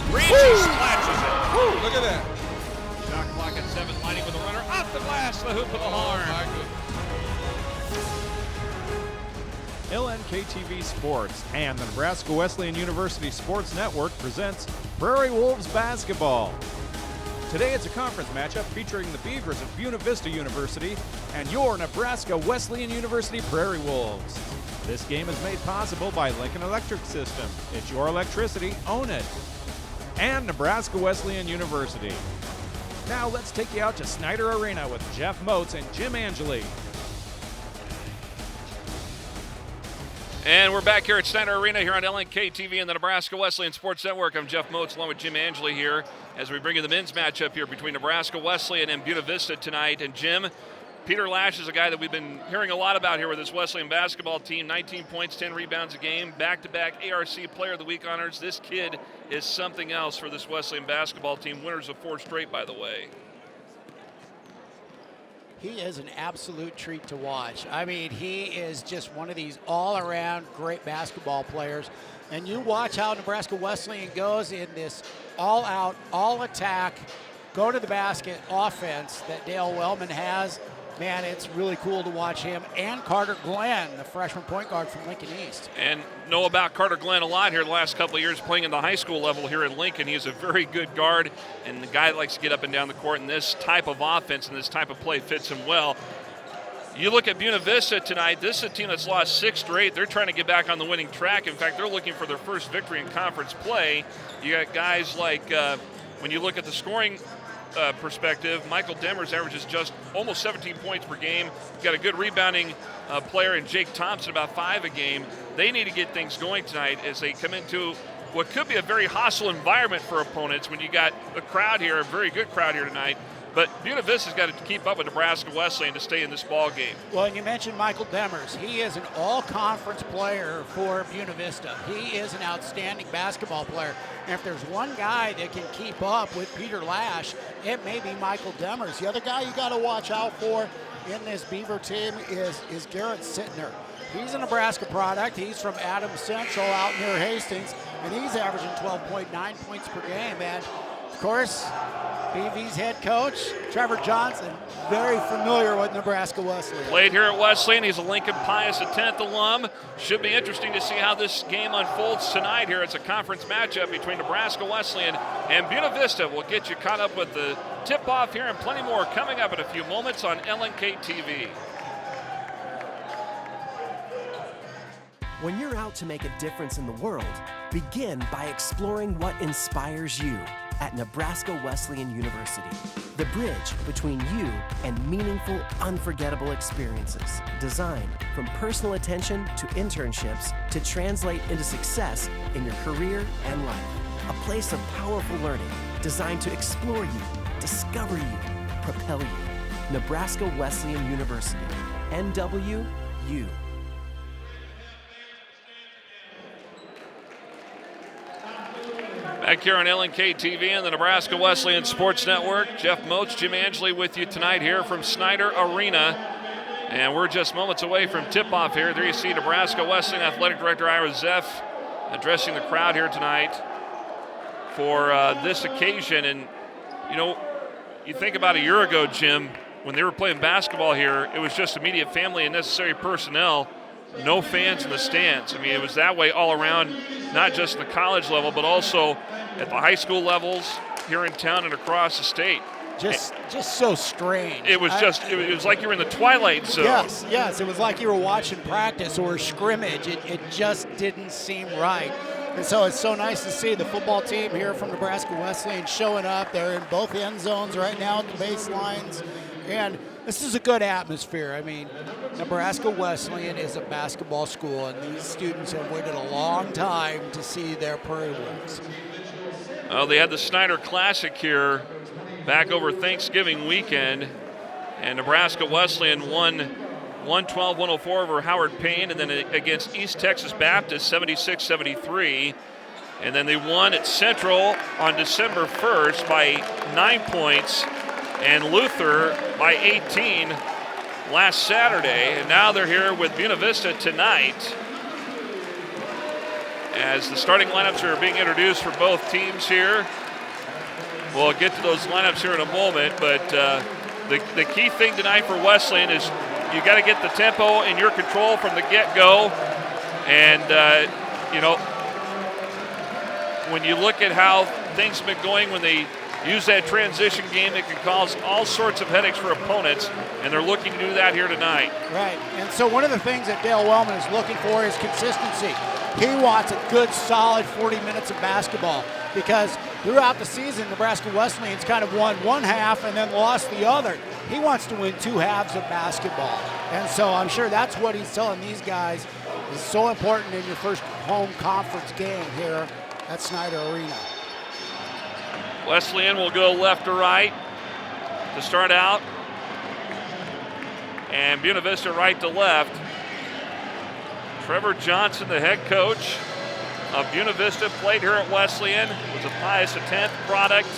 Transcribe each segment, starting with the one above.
three. She splashes it. Woo. Look at that. Shot clock at 7, lighting with the runner off the glass, the hoop of the horn. My goodness. LNK-TV Sports and the Nebraska Wesleyan University Sports Network presents Prairie Wolves basketball. Today it's a conference matchup featuring the Beavers of Buena Vista University and your Nebraska Wesleyan University Prairie Wolves. This game is made possible by Lincoln Electric System. It's your electricity, own it. And Nebraska Wesleyan University. Now let's take you out to Snyder Arena with Jeff Moats and Jim Angeli. And we're back here at Snyder Arena here on LNK TV and the Nebraska Wesleyan Sports Network. I'm Jeff Moats along with Jim Angeli here as we bring you the men's matchup here between Nebraska Wesleyan and Buena Vista tonight. And Jim, Peter Lash is a guy that we've been hearing a lot about here with this Wesleyan basketball team. 19 points, 10 rebounds a game, back-to-back ARC Player of the Week honors. This kid is something else for this Wesleyan basketball team. Winners of 4 straight, by the way. He is an absolute treat to watch. I mean, he is just one of these all-around great basketball players. And you watch how Nebraska Wesleyan goes in this all-out, all-attack, go-to-the-basket offense that Dale Wellman has. Man, it's really cool to watch him. And Carter Glenn, the freshman point guard from Lincoln East. And know about Carter Glenn a lot here the last couple of years playing in the high school level here at Lincoln. He's a very good guard and the guy that likes to get up and down the court, and this type of offense and this type of play fits him well. You look at Buena Vista tonight, this is a team that's lost 6 straight. They're trying to get back on the winning track. In fact, they're looking for their first victory in conference play. You got guys like, when you look at the scoring perspective, Michael Demers averages just almost 17 points per game. You've got a good rebounding player in Jake Thompson, about 5 a game. They need to get things going tonight as they come into what could be a very hostile environment for opponents when you got a crowd here, a very good crowd here tonight. But Buena Vista's got to keep up with Nebraska Wesleyan to stay in this ball game. Well, and you mentioned Michael Demers. He is an all-conference player for Buena Vista. He is an outstanding basketball player. And if there's one guy that can keep up with Peter Lash, it may be Michael Demers. The other guy you got to watch out for in this Beaver team is Garrett Sittner. He's a Nebraska product. He's from Adams Central out near Hastings, and he's averaging 12.9 points per game. And, of course, BV's head coach, Trevor Johnson, very familiar with Nebraska Wesleyan. Played here at Wesleyan. He's a Lincoln Pius X alum. Should be interesting to see how this game unfolds tonight here. It's a conference matchup between Nebraska Wesleyan and Buena Vista. We'll get you caught up with the tip-off here and plenty more coming up in a few moments on LNK TV. When you're out to make a difference in the world, begin by exploring what inspires you at Nebraska Wesleyan University. The bridge between you and meaningful, unforgettable experiences, designed from personal attention to internships to translate into success in your career and life. A place of powerful learning designed to explore you, discover you, propel you. Nebraska Wesleyan University, NWU. Back here on LNK TV and the Nebraska Wesleyan Sports Network, Jeff Moats, Jim Angeli with you tonight here from Snyder Arena. And we're just moments away from tip-off here. There you see Nebraska Wesleyan Athletic Director Ira Zeff addressing the crowd here tonight for this occasion. And, you know, you think about a year ago, Jim, when they were playing basketball here, it was just immediate family and necessary personnel. No fans in the stands. I mean, it was that way all around, not just the college level, but also at the high school levels here in town and across the state. Just so strange. It was it was like you were in the twilight zone. Yes, it was like you were watching practice or scrimmage. It just didn't seem right. And so it's so nice to see the football team here from Nebraska Wesleyan showing up. They're in both end zones right now at the baselines. And this is a good atmosphere. I mean, Nebraska Wesleyan is a basketball school, and these students have waited a long time to see their Prairie Wolves. Well, they had the Snyder Classic here back over Thanksgiving weekend, and Nebraska Wesleyan won 112-104 over Howard Payne, and then against East Texas Baptist, 76-73. And then they won at Central on December 1st by 9 points, and Luther by 18 last Saturday. And now they're here with Buena Vista tonight. as the starting lineups are being introduced for both teams here. We'll get to those lineups here in a moment, but the key thing tonight for Wesleyan is you got to get the tempo in your control from the get-go. And, when you look at how things have been going when they use that transition game, it can cause all sorts of headaches for opponents, and they're looking to do that here tonight. Right, and so one of the things that Dale Wellman is looking for is consistency. He wants a good, solid 40 minutes of basketball because throughout the season, Nebraska Wesleyan's kind of won one half and then lost the other. He wants to win two halves of basketball, and so I'm sure that's what he's telling these guys is so important in your first home conference game here at Snyder Arena. Wesleyan will go left to right to start out, and Buena Vista right to left. Trevor Johnson, the head coach of Buena Vista, played here at Wesleyan, was a Pius X product.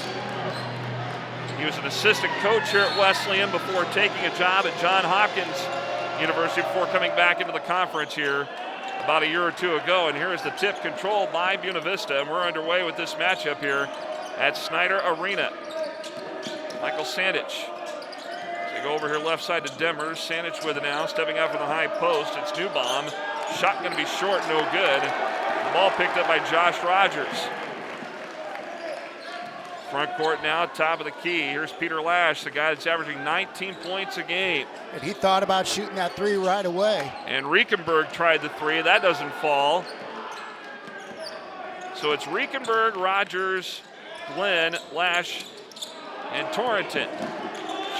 He was an assistant coach here at Wesleyan before taking a job at Johns Hopkins University before coming back into the conference here about a year or two ago. And here is the tip controlled by Buena Vista, and we're underway with this matchup here at Snyder Arena. Michael Sandich. They go over here left side to Demers. Sandich with it now, stepping up in the high post. It's Newbaum. Shot going to be short, no good. The ball picked up by Josh Rogers. Front court now, top of the key. Here's Peter Lash, the guy that's averaging 19 points a game. And he thought about shooting that three right away. And Riekenberg tried the three. That doesn't fall. So it's Riekenberg, Rogers, Glenn, Lash, and Torrington.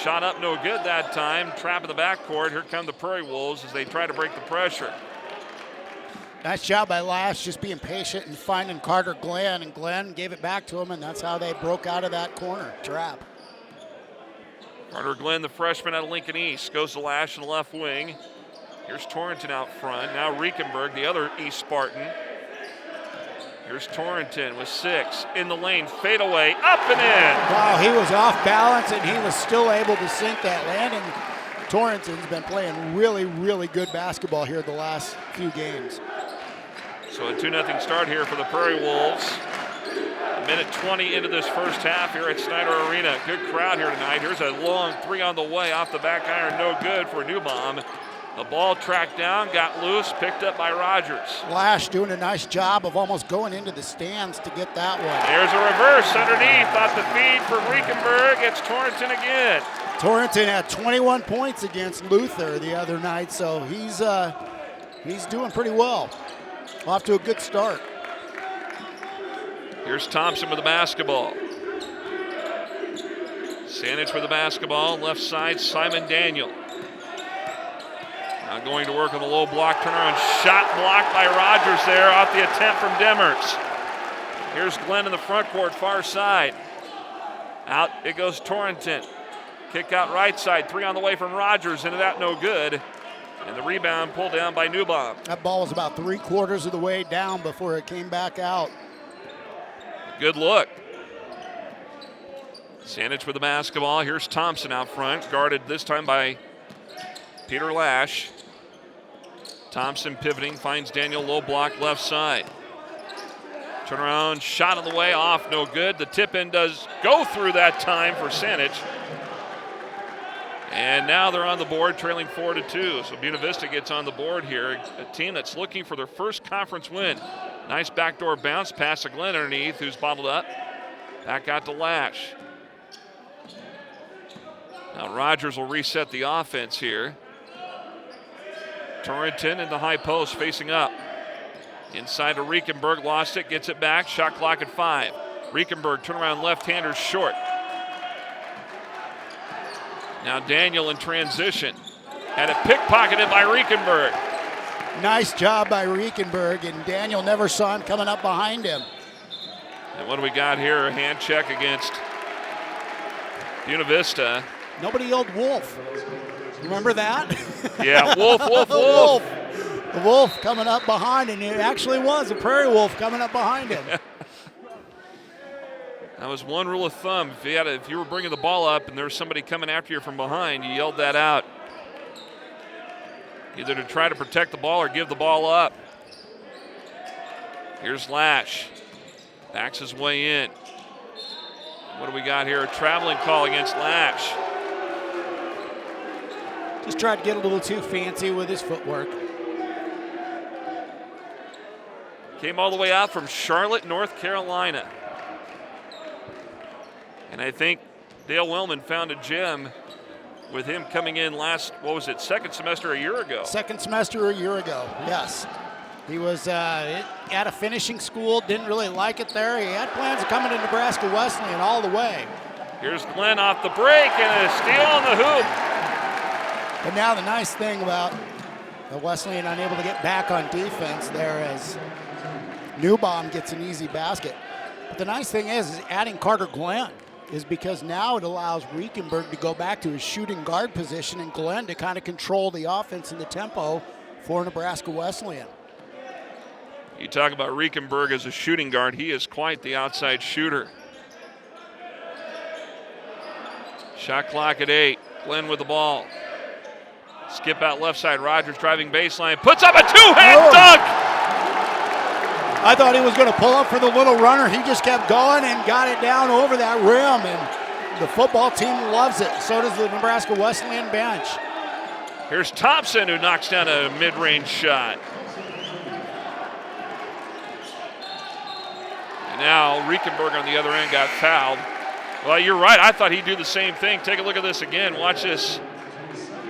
Shot up no good that time. Trap in the backcourt. Here come the Prairie Wolves as they try to break the pressure. Nice job by Lash, just being patient and finding Carter Glenn, and Glenn gave it back to him, and that's how they broke out of that corner trap. Carter Glenn, the freshman out of Lincoln East, goes to Lash in the left wing. Here's Torrington out front. Now Riekenberg, the other East Spartan. Here's Torrington with 6 in the lane, fade away, up and in. Wow, he was off balance, and he was still able to sink that landing. Torrington's been playing really, really good basketball here the last few games. So a 2-0 start here for the Prairie Wolves. A minute 20 into this first half here at Snyder Arena. Good crowd here tonight. Here's a long three on the way off the back iron, no good for Newbaum. The ball tracked down, got loose, picked up by Rogers. Lash doing a nice job of almost going into the stands to get that one. There's a reverse underneath off the feed for Riekenberg. It's Torrington again. Torrington had 21 points against Luther the other night, so he's doing pretty well. Off to a good start. Here's Thompson with the basketball. Sandich with the basketball. Left side, Simon Daniel. Now going to work on the low block turnaround. Shot blocked by Rogers there off the attempt from Demers. Here's Glenn in the front court, far side. Out it goes Torrington. Kick out right side. Three on the way from Rogers. Into that, no good. And the rebound pulled down by Newbaum. That ball was about 3/4 of the way down before it came back out. Good look. Sandich with the basketball. Here's Thompson out front, guarded this time by Peter Lash. Thompson pivoting, finds Daniel low block left side. Turnaround, shot on the way, off, no good. The tip in does go through that time for Sandich. And now they're on the board, trailing 4-2. So Buena Vista gets on the board here. A team that's looking for their first conference win. Nice backdoor bounce pass to Glenn underneath, who's bottled up. Back out to Lash. Now Rogers will reset the offense here. Torrington in the high post facing up. Inside to Riekenberg, lost it, gets it back. Shot clock at 5. Riekenberg, turnaround left-hander short. Now Daniel in transition. Had it pickpocketed by Riekenberg. Nice job by Riekenberg, and Daniel never saw him coming up behind him. And what do we got here? A hand check against Buena Vista. Nobody yelled Wolf. Remember that? Yeah, Wolf, Wolf, Wolf. The Wolf coming up behind, and it actually was a Prairie Wolf coming up behind him. That was one rule of thumb. If you were bringing the ball up and there was somebody coming after you from behind, you yelled that out. Either to try to protect the ball or give the ball up. Here's Lash. Backs his way in. What do we got here? A traveling call against Lash. Just tried to get a little too fancy with his footwork. Came all the way out from Charlotte, North Carolina. And I think Dale Wellman found a gem with him coming in second semester a year ago. Second semester a year ago, yes. He was at a finishing school, didn't really like it there. He had plans of coming to Nebraska Wesleyan all the way. Here's Glenn off the break and a steal on the hoop. But now the nice thing about the Wesleyan unable to get back on defense there as Newbaum gets an easy basket. But the nice thing is adding Carter Glenn is because now it allows Riekenberg to go back to his shooting guard position and Glenn to kind of control the offense and the tempo for Nebraska Wesleyan. You talk about Riekenberg as a shooting guard. He is quite the outside shooter. Shot clock at 8. Glenn with the ball. Skip out left side. Rogers driving baseline. Puts up a two-hand dunk. I thought he was going to pull up for the little runner. He just kept going and got it down over that rim. And the football team loves it. So does the Nebraska Wesleyan bench. Here's Thompson who knocks down a mid-range shot. And now Riekenberg on the other end got fouled. Well, you're right. I thought he'd do the same thing. Take a look at this again. Watch this.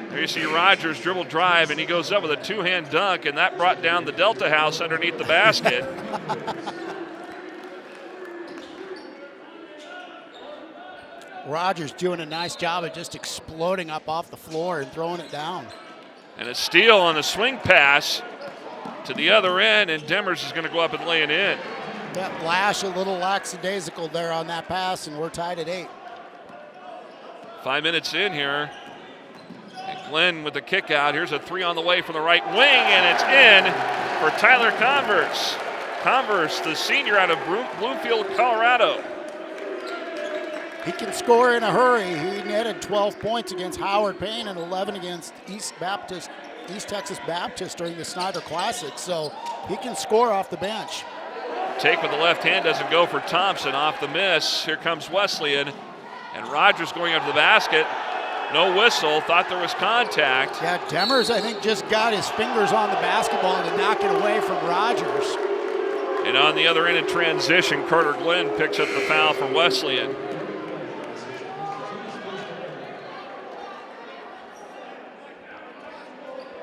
There you see Rogers dribble drive, and he goes up with a two-hand dunk, and that brought down the Delta House underneath the basket. Rogers doing a nice job of just exploding up off the floor and throwing it down. And a steal on the swing pass to the other end, and Demers is going to go up and lay it in. That Lash a little lackadaisical there on that pass, and we're tied at 8. 5 minutes in here. And Glenn with the kick out. Here's a three on the way from the right wing, and it's in for Tyler Converse. Converse, the senior out of Bloomfield, Colorado. He can score in a hurry. He netted 12 points against Howard Payne and 11 against East Texas Baptist during the Snyder Classic, so he can score off the bench. Take with the left hand doesn't go for Thompson off the miss. Here comes Wesleyan, and Rogers going up to the basket. No whistle, thought there was contact. Yeah, Demers, I think, just got his fingers on the basketball to knock it away from Rogers. And on the other end in transition, Carter Glenn picks up the foul for Wesleyan.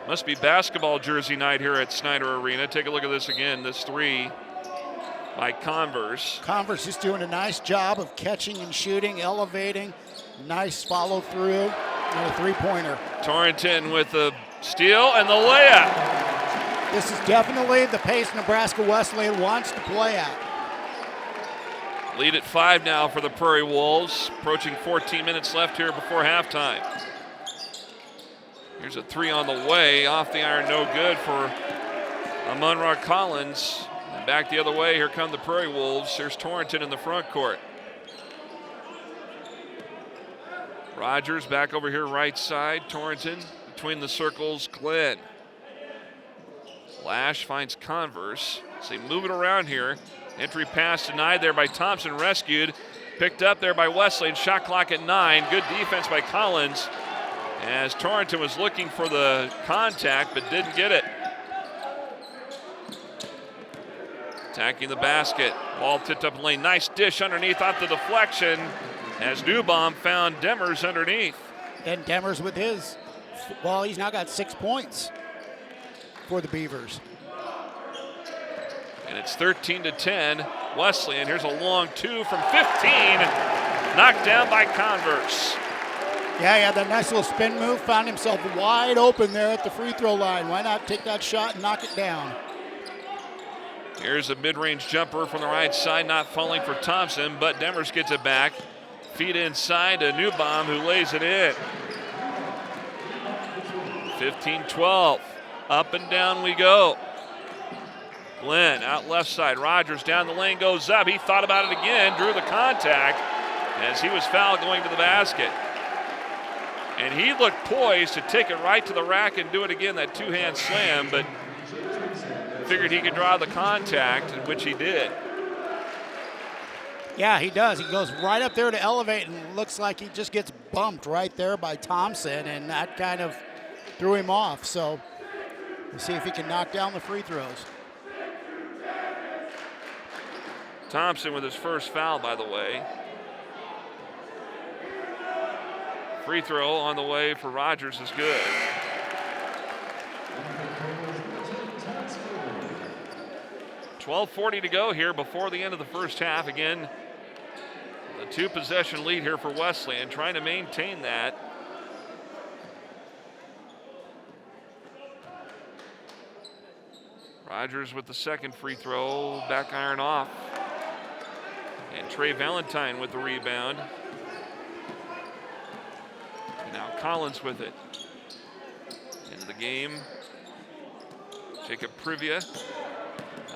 Must be basketball jersey night here at Snyder Arena. Take a look at this again, this three by Converse. Converse is doing a nice job of catching and shooting, elevating. Nice follow through and a three-pointer. Torrington with the steal and the layup. This is definitely the pace Nebraska Wesleyan wants to play at. Lead at 5 now for the Prairie Wolves. Approaching 14 minutes left here before halftime. Here's a three on the way. Off the iron, no good for Munra Collins. And back the other way, here come the Prairie Wolves. Here's Torrington in the front court. Rogers back over here right side. Torrington between the circles. Glenn. Lash finds Converse. So they move it around here. Entry pass denied there by Thompson. Rescued. Picked up there by Wesleyan. Shot clock at 9. Good defense by Collins as Torrington was looking for the contact but didn't get it. Attacking the basket. Ball tipped up in lane. Nice dish underneath off the deflection as Newbaum found Demers underneath. And Demers with his, well, he's now got 6 points for the Beavers. And it's 13-10. Wesleyan, here's a long two from 15. Knocked down by Converse. Yeah, he had that nice little spin move, found himself wide open there at the free throw line. Why not take that shot and knock it down? Here's a mid-range jumper from the right side, not falling for Thompson, but Demers gets it back. Feed inside to Newbaum, who lays it in. 15-12. Up and down we go. Glenn out left side. Rogers down the lane, goes up. He thought about it again, drew the contact as he was fouled going to the basket. And he looked poised to take it right to the rack and do it again, that two-hand slam, but figured he could draw the contact, which he did. Yeah, he does. He goes right up there to elevate and looks like he just gets bumped right there by Thompson, and that kind of threw him off. So we'll see if he can knock down the free throws. Thompson with his first foul, by the way. Free throw on the way for Rogers is good. .12:40 to go here before the end of the first half. Again, the 2-possession lead here for Wesleyan, trying to maintain that. Rogers with the second free throw, back iron off. And Trey Valentine with the rebound. And now Collins with it. Into the game. Jacob Privia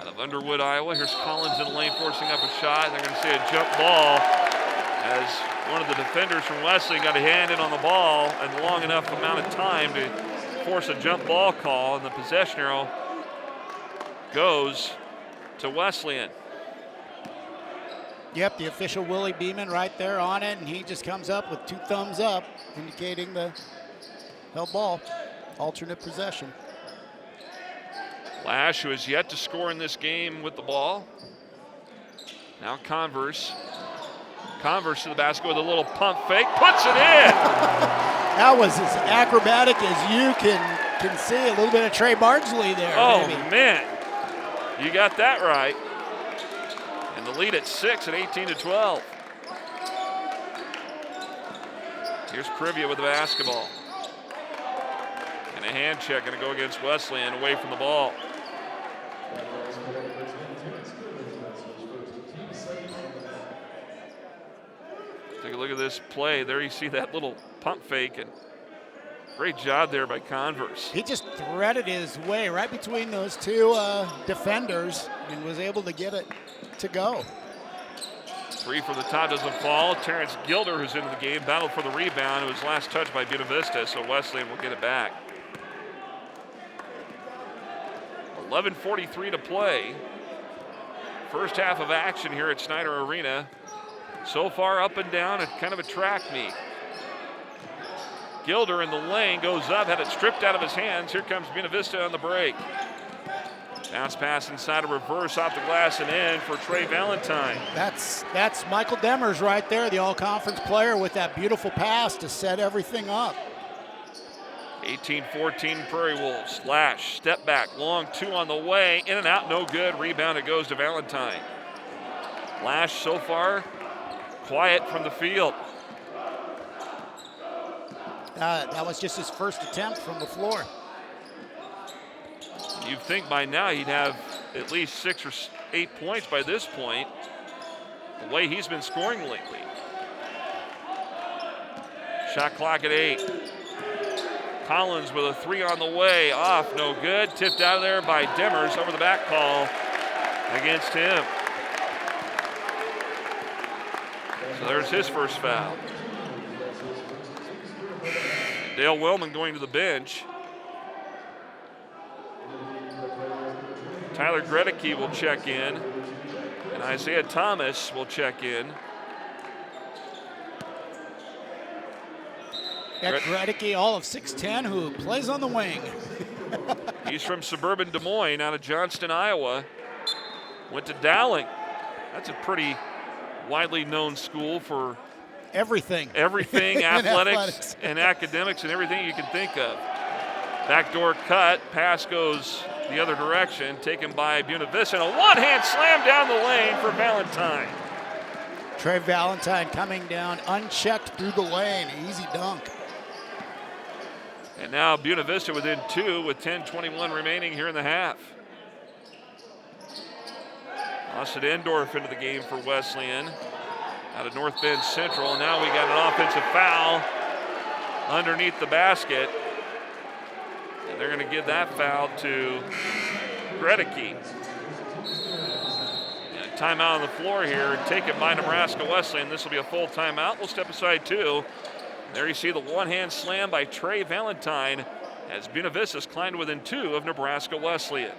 out of Underwood, Iowa. Here's Collins in the lane forcing up a shot. They're going to see a jump ball as one of the defenders from Wesley got a hand in on the ball and long enough amount of time to force a jump ball call, and the possession arrow goes to Wesleyan. Yep, the official Willie Beeman right there on it, and he just comes up with 2 thumbs up, indicating the held ball, alternate possession. Lash, who has yet to score in this game with the ball. Now Converse. Converse to the basket with a little pump fake, puts it in! That was as acrobatic as you can see. A little bit of Trey Bardsley there. Oh, maybe. man. You got that right. And the lead at 6 at 18-12. Here's Privia with the basketball. And a hand check going to go against Wesleyan, away from the ball. Take a look at this play. There you see that little pump fake, and great job there by Converse. He just threaded his way right between those 2 defenders and was able to get it to go. 3 from the top doesn't fall. Terrence Gilder, who's into the game, battled for the rebound. It was last touched by Buena Vista, so Wesleyan will get it back. 11:43 to play. First half of action here at Snyder Arena. So far up and down, it's kind of a track meet. Gilder in the lane, goes up, had it stripped out of his hands. Here comes Buena Vista on the break. Bounce pass inside, a reverse off the glass and in for Trey Valentine. That's Michael Demers right there, the all-conference player, with that beautiful pass to set everything up. 18-14 Prairie Wolves. Lash, step back, long 2 on the way, in and out, no good. Rebound, it goes to Valentine. Lash so far quiet from the field. That was just his first attempt from the floor. You'd think by now he'd have at least 6 or 8 points by this point, the way he's been scoring lately. Shot clock at 8. Collins with a 3 on the way, off, no good. Tipped out of there by Demers, over the back call against him. So there's his first foul. Dale Wellman going to the bench. Tyler Gredicke will check in, and Isaiah Thomas will check in. Got Gredicke, all of 6'10", who plays on the wing. He's from suburban Des Moines out of Johnston, Iowa. Went to Dowling. That's a pretty widely known school for everything, athletics and academics and everything you can think of. Backdoor cut, pass goes the other direction, taken by Buena Vista, and a one-hand slam down the lane for Valentine. Trey Valentine coming down unchecked through the lane, easy dunk. And now Buena Vista within 2 with 10:21 remaining here in the half. Austin Endorf into the game for Wesleyan out of North Bend Central. And now we got an offensive foul underneath the basket. And they're going to give that foul to Gredicke. And a timeout on the floor here, taken by Nebraska Wesleyan. This will be a full timeout. We'll step aside 2. There you see the one-hand slam by Trey Valentine as Buena Vista's climbed within 2 of Nebraska Wesleyan.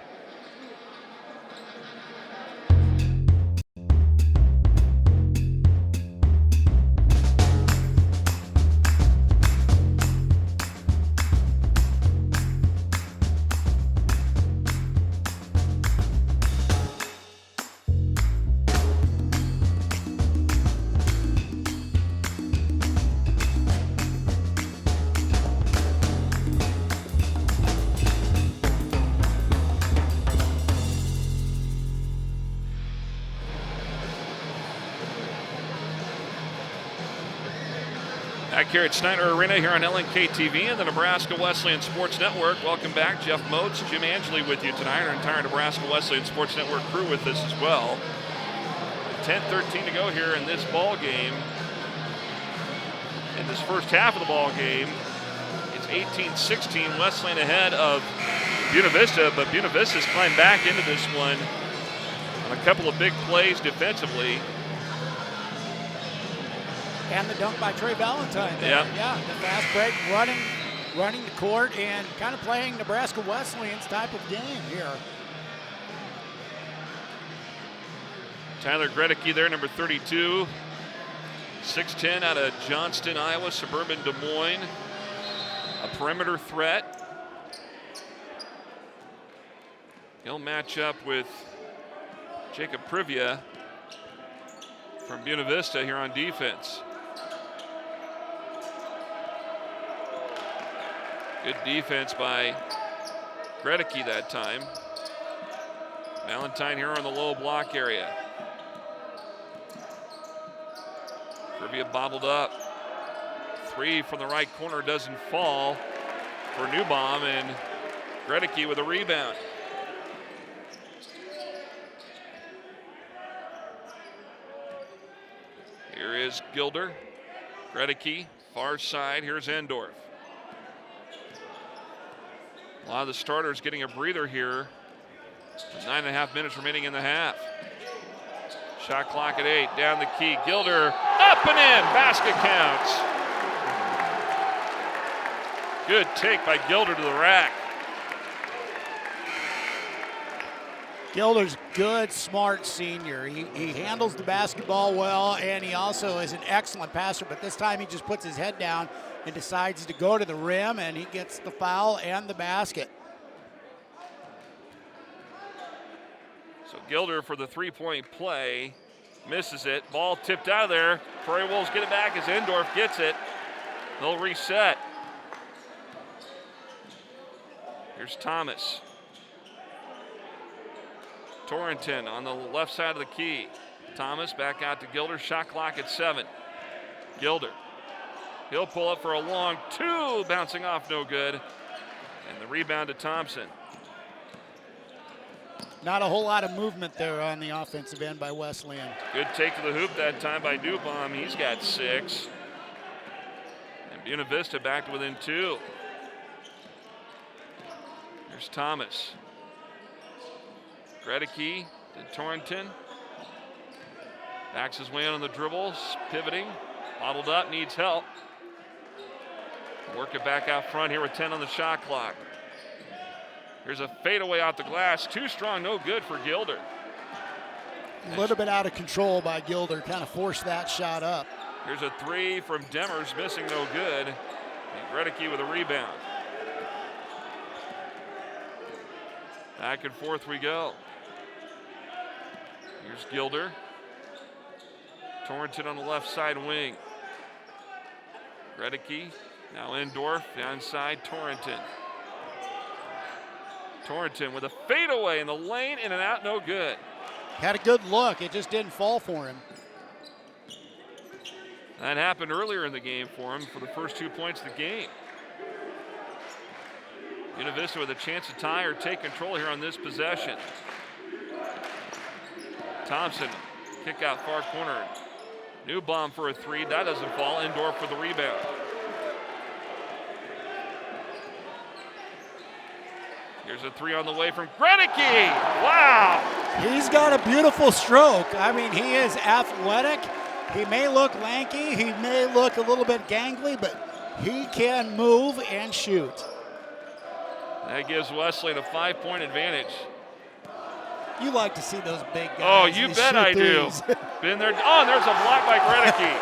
Back here at Snyder Arena here on LNK TV and the Nebraska Wesleyan Sports Network. Welcome back. Jeff Moats, Jim Angeli with you tonight. Our entire Nebraska Wesleyan Sports Network crew with us as well. 10-13 to go here in this ball game. In this first half of the ball game, it's 18-16. Wesleyan ahead of Buena Vista, but Buena Vista's climbed back into this one on a couple of big plays defensively. And the dunk by Trey Valentine there. Yep. Yeah, the fast break, running the court and kind of playing Nebraska Wesleyan's type of game here. Tyler Gredicke there, number 32. 6'10", out of Johnston, Iowa, suburban Des Moines. A perimeter threat. He'll match up with Jacob Privia from Buena Vista here on defense. Good defense by Gredicke that time. Valentine here on the low block area. Privia bottled up. 3 from the right corner doesn't fall for Newbaum, and Gredicke with a rebound. Here is Gilder. Gredicke, far side. Here's Endorf. A lot of the starters getting a breather here. 9.5 minutes remaining in the half. Shot clock at 8. Down the key. Gilder up and in. Basket counts. Good take by Gilder to the rack. Gilder's good, smart senior. He handles the basketball well, and he also is an excellent passer, but this time he just puts his head down and decides to go to the rim, and he gets the foul and the basket. So Gilder for the three-point play, misses it. Ball tipped out of there. Prairie Wolves get it back as Endorf gets it. They'll reset. Here's Thomas. Torrington on the left side of the key. Thomas back out to Gilder. Shot clock at 7. Gilder. He'll pull up for a long 2. Bouncing off, no good. And the rebound to Thompson. Not a whole lot of movement there on the offensive end by Wesleyan. Good take to the hoop that time by Newbaum. He's got 6. And Buena Vista back to within 2. Here's Thomas. Gredicke to Torrington. Backs his way on the dribbles, pivoting. Bottled up, needs help. Work it back out front here with 10 on the shot clock. Here's a fadeaway out the glass. Too strong, no good for Gilder. A little bit out of control by Gilder, kind of forced that shot up. Here's a 3 from Demers, missing, no good. And Gredicke with a rebound. Back and forth we go. Here's Gilder. Torrington on the left side wing. Gredicke, now Endorf, downside Torrington. Torrington with a fadeaway in the lane, in and out, no good. Had a good look, it just didn't fall for him. That happened earlier in the game for him for the first 2 points of the game. Buena Vista with a chance to tie or take control here on this possession. Thompson, kick out far corner. Newbaum for a 3, that doesn't fall. Endorf for the rebound. Here's a 3 on the way from Gredicke. Wow! He's got a beautiful stroke. I mean, he is athletic. He may look lanky. He may look a little bit gangly, but he can move and shoot. That gives Wesleyan a 5-point advantage. You like to see those big guys. Oh, you bet I do. Been there. Oh, and there's a block by Gredicke.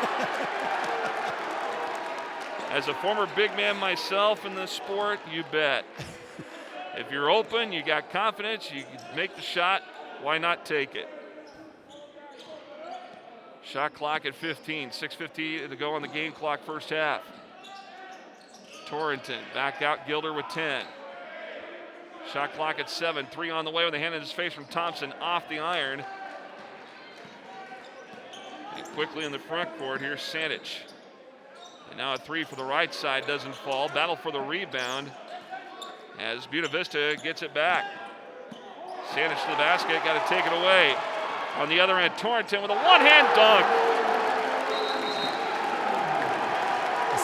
As a former big man myself in this sport, you bet. If you're open, you got confidence, you make the shot, why not take it? Shot clock at 15, 6:50 to go on the game clock, first half. Torrington back out, Gilder with 10. Shot clock at 7, 3 on the way with a hand in his face from Thompson off the iron. And quickly in the front court, here's Sandich. And now a three for the right side doesn't fall. Battle for the rebound as Buena Vista gets it back. Sandwich to the basket, got to take it away. On the other end, Torrington with a one-hand dunk.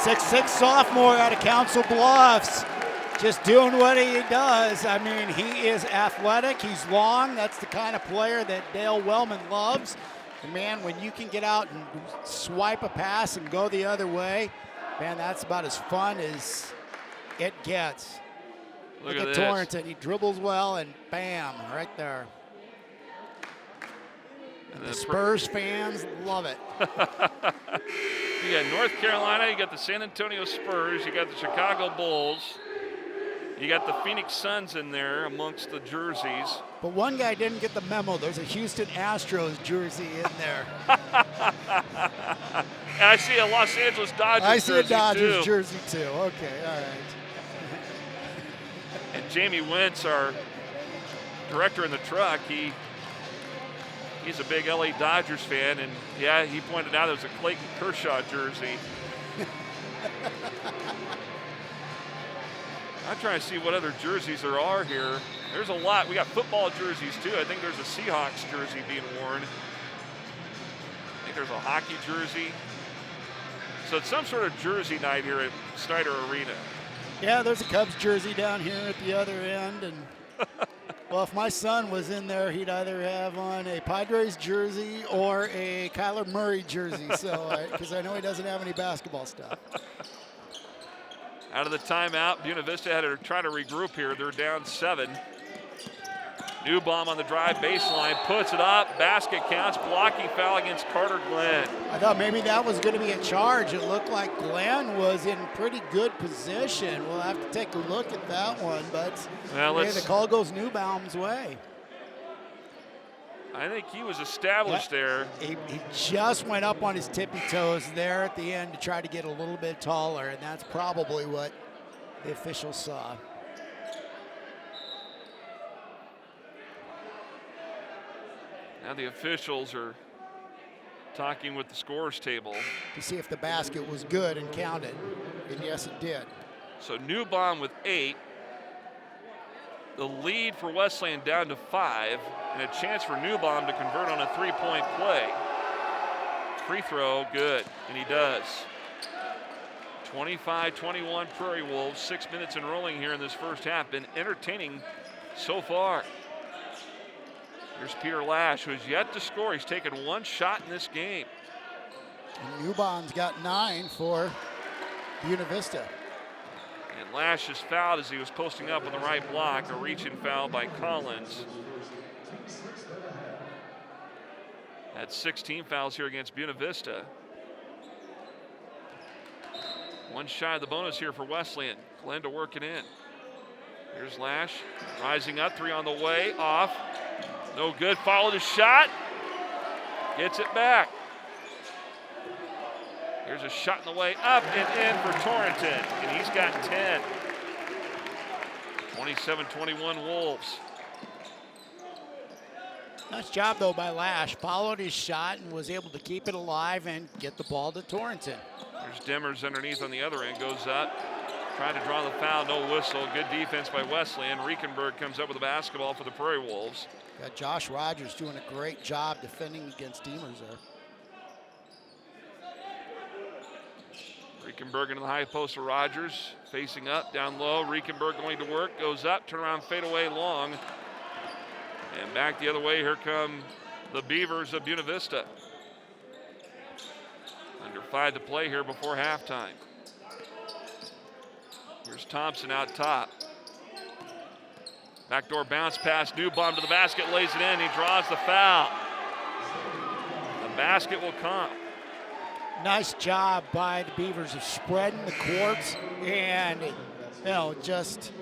6'6" sophomore out of Council Bluffs, just doing what he does. I mean, he is athletic, he's long. That's the kind of player that Dale Wellman loves. And man, when you can get out and swipe a pass and go the other way, man, that's about as fun as it gets. Look at Torrington, he dribbles well and bam, right there. And the Spurs fans love it. You got North Carolina, you got the San Antonio Spurs, you got the Chicago Bulls, you got the Phoenix Suns in there amongst the jerseys. But one guy didn't get the memo. There's a Houston Astros jersey in there. And I see a Los Angeles Dodgers jersey, I see a Dodgers jersey too. Okay, all right. And Jamie Wentz, our director in the truck, he's a big LA Dodgers fan, and yeah, he pointed out there was a Clayton Kershaw jersey. I'm trying to see what other jerseys there are here. There's a lot. We got football jerseys too. I think there's a Seahawks jersey being worn. I think there's a hockey jersey. So it's some sort of jersey night here at Snyder Arena. Yeah, there's a Cubs jersey down here at the other end, and well, if my son was in there, he'd either have on a Padres jersey or a Kyler Murray jersey. So, because I know he doesn't have any basketball stuff. Out of the timeout, Buena Vista had to try to regroup here. They're down 7. Newbaum on the drive baseline, puts it up, basket counts, blocking foul against Carter Glenn. I thought maybe that was going to be a charge. It looked like Glenn was in pretty good position. We'll have to take a look at that one, but the call goes Newbaum's way. I think he was established there. He just went up on his tippy toes there at the end to try to get a little bit taller, and that's probably what the officials saw. Now the officials are talking with the scores table to see if the basket was good and counted, and yes, it did. So Newbaum with 8. The lead for Wesleyan down to 5, and a chance for Newbaum to convert on a 3-point play. Free throw, good, and he does. 25-21 Prairie Wolves, 6 minutes and rolling here in this first half. Been entertaining so far. Here's Peter Lash, who has yet to score. He's taken 1 shot in this game. And Newbaum's got 9 for Buena Vista. And Lash is fouled as he was posting up on the right block. A reach-in foul by Collins. That's 16 fouls here against Buena Vista. 1 shy of the bonus here for Wesleyan. Glenn to work it in. Here's Lash, rising up, 3 on the way, off. No good, followed his shot. Gets it back. Here's a shot in the way, up and in for Torrington, and he's got 10. 27-21 Wolves. Nice job, though, by Lash. Followed his shot and was able to keep it alive and get the ball to Torrington. There's Demers underneath on the other end, goes up. Trying to draw the foul, no whistle. Good defense by Wesleyan. Riekenberg comes up with the basketball for the Prairie Wolves. Got Josh Rogers doing a great job defending against Demers there. Riekenberg into the high post of Rogers. Facing up, down low. Riekenberg going to work, goes up, turn around, fade away long. And back the other way, here come the Beavers of Buena Vista. Under 5 to play here before halftime. Here's Thompson out top. Backdoor bounce pass, Newbaum to the basket, lays it in, he draws the foul. The basket will come. Nice job by the Beavers of spreading the courts and, just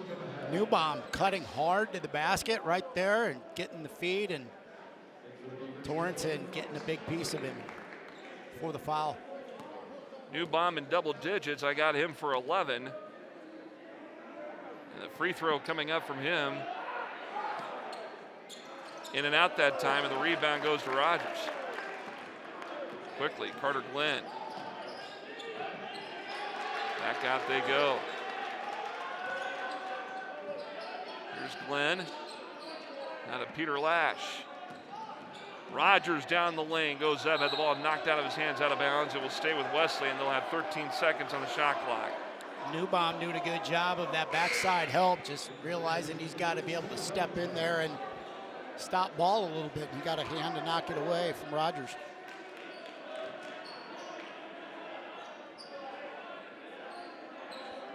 Newbaum cutting hard to the basket right there and getting the feed, and Torrington getting a big piece of him for the foul. Newbaum in double digits, I got him for 11. And the free throw coming up from him. In and out that time, and the rebound goes to Rogers. Quickly, Carter Glenn. Back out they go. Here's Glenn. Now to Peter Lash. Rogers down the lane, goes up, had the ball knocked out of his hands, out of bounds. It will stay with Wesley, and they'll have 13 seconds on the shot clock. Newbaum doing a good job of that backside help, just realizing he's got to be able to step in there and stop ball a little bit. He got a hand to knock it away from Rogers.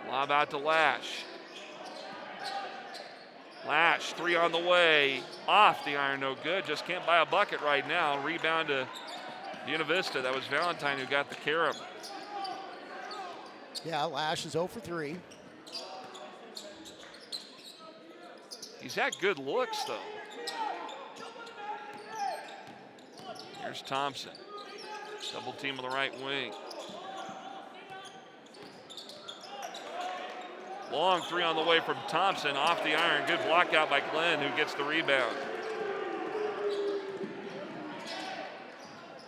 Lob out to Lash. Lash, 3 on the way. Off the iron, no good. Just can't buy a bucket right now. Rebound to Buena Vista. That was Valentine who got the carom. Yeah, Lash is 0 for 3. He's had good looks, though. Here's Thompson. Double team on the right wing. Long 3 on the way from Thompson, off the iron. Good block out by Glenn, who gets the rebound.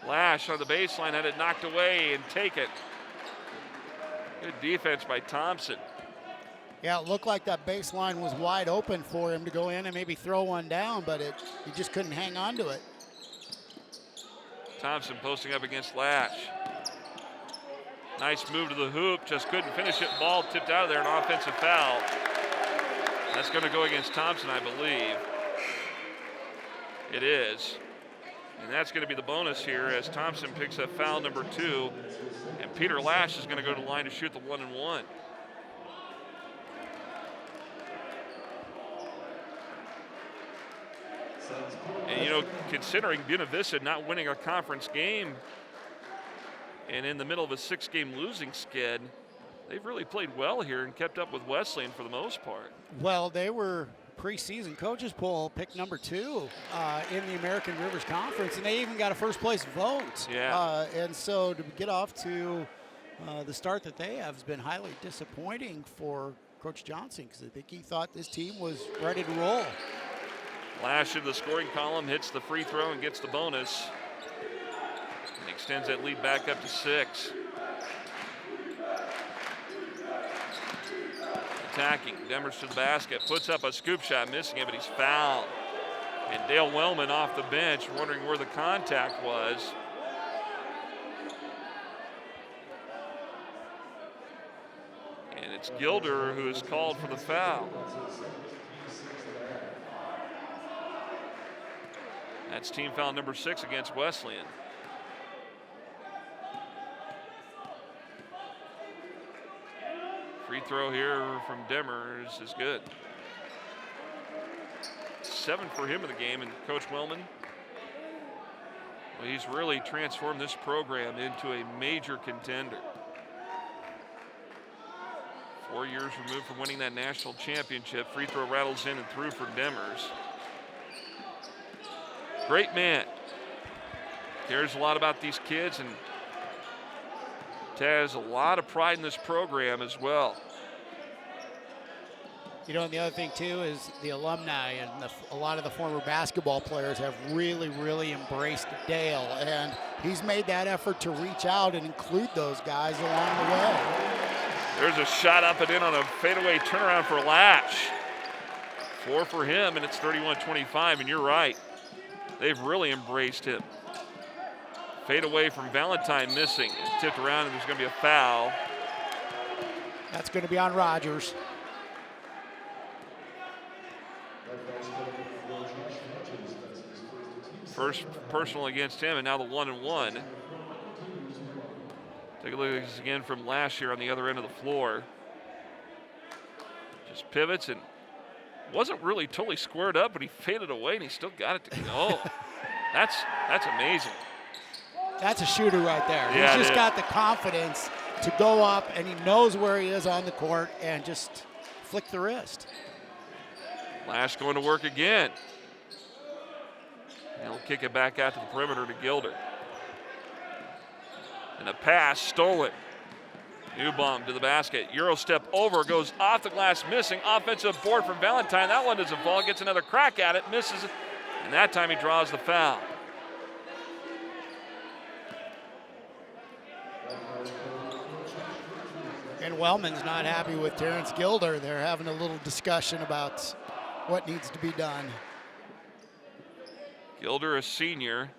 Lash on the baseline, had it knocked away and take it. Good defense by Thompson. Yeah, it looked like that baseline was wide open for him to go in and maybe throw one down, but he just couldn't hang on to it. Thompson posting up against Lash. Nice move to the hoop, just couldn't finish it. Ball tipped out of there, an offensive foul. That's going to go against Thompson, I believe. It is. And that's going to be the bonus here as Thompson picks up foul number 2. And Peter Lash is going to go to the line to shoot the 1-and-1. And, you know, considering Buena Vista not winning a conference game and in the middle of a 6-game losing skid, they've really played well here and kept up with Wesleyan for the most part. Well, they were preseason coaches poll picked number 2 in the American Rivers Conference, and they even got a first place vote. Yeah. And so to get off to the start that they have has been highly disappointing for Coach Johnson, because I think he thought this team was ready to roll. Lash into the scoring column, hits the free throw and gets the bonus. And extends that lead back up to 6. Attacking, Demers to the basket, puts up a scoop shot, missing it, but he's fouled. And Dale Wellman off the bench, wondering where the contact was. And it's Gilder who is called for the foul. That's team foul number 6 against Wesleyan. Free throw here from Demers is good. 7 for him in the game, and Coach Wellman, well, he's really transformed this program into a major contender. 4 years removed from winning that national championship. Free throw rattles in and through for Demers. Great man. Cares a lot about these kids and has a lot of pride in this program as well. You know, and the other thing too is the alumni and a lot of the former basketball players have really, really embraced Dale, and he's made that effort to reach out and include those guys along the way. There's a shot up and in on a fadeaway turnaround for Lash. 4 for him, and it's 31-25, and you're right. They've really embraced him. Fade away from Valentine, missing. It's tipped around, and there's going to be a foul. That's going to be on Rogers. First personal against him, and now the 1-and-1. Take a look at this again from last year on the other end of the floor. Just pivots and wasn't really totally squared up, but he faded away and he still got it to go. That's amazing. That's a shooter right there. Yeah, He's just got the confidence to go up, and he knows where he is on the court and just flick the wrist. Lash going to work again. And he'll kick it back out to the perimeter to Gilder. And a pass stolen. Newbaum to the basket. Euro step over, goes off the glass, missing. Offensive board from Valentine. That one doesn't fall. Gets another crack at it, misses it. And that time he draws the foul. And Wellman's not happy with Terrence Gilder. They're having a little discussion about what needs to be done. Gilder, a senior.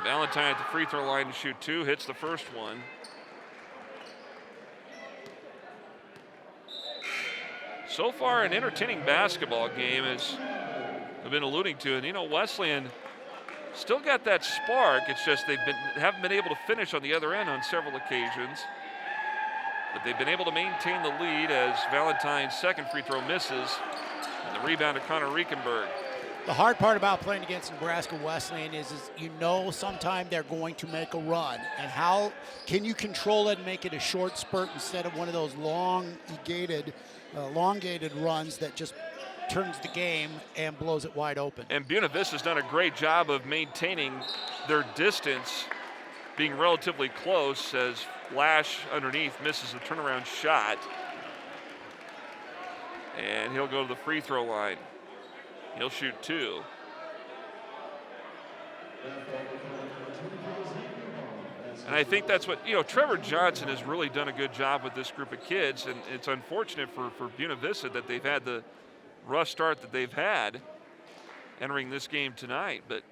Valentine at the free throw line to shoot 2, hits the first one. So far, an entertaining basketball game, as I've been alluding to. And, you know, Wesleyan still got that spark. It's just haven't been able to finish on the other end on several occasions. But they've been able to maintain the lead as Valentine's second free throw misses. And the rebound to Connor Riekenberg. The hard part about playing against Nebraska Wesleyan is you know sometime they're going to make a run. And how can you control it and make it a short spurt instead of one of those elongated runs that just turns the game and blows it wide open. And Buena Vista's done a great job of maintaining their distance, being relatively close, as Lash underneath misses the turnaround shot. And he'll go to the free throw line. He'll shoot 2. And I think that's what, you know, Trevor Johnson has really done a good job with this group of kids, and it's unfortunate for Buena Vista that they've had the rough start that they've had entering this game tonight, but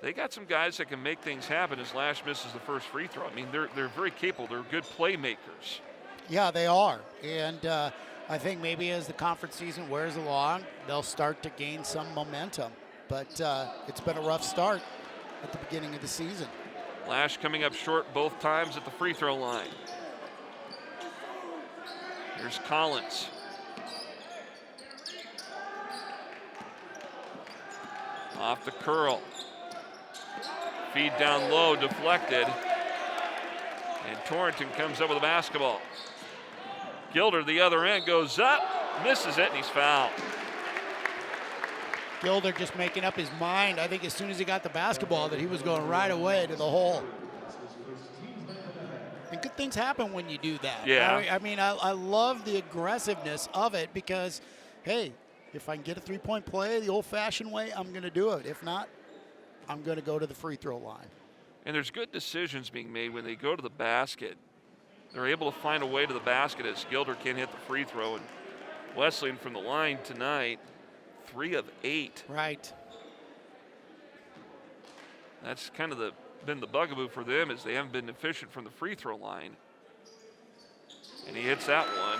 they got some guys that can make things happen as Lash misses the first free throw. I mean, they're very capable. They're good playmakers. Yeah, they are. And I think maybe as the conference season wears along, they'll start to gain some momentum. But it's been a rough start at the beginning of the season. Lash coming up short both times at the free throw line. Here's Collins. Off the curl. Feed down low, deflected. And Torrington comes up with a basketball. Gilder, the other end, goes up, misses it, and he's fouled. Gilder just making up his mind. I think as soon as he got the basketball that he was going right away to the hole. And good things happen when you do that. Yeah. I mean, I love the aggressiveness of it because, hey, if I can get a three-point play the old-fashioned way, I'm going to do it. If not, I'm going to go to the free throw line. And there's good decisions being made when they go to the basket. They're able to find a way to the basket as Gilder can't hit the free throw. And Wesleyan from the line tonight, 3 of 8. Right. That's kind of been the bugaboo for them, is they haven't been efficient from the free throw line. And he hits that one.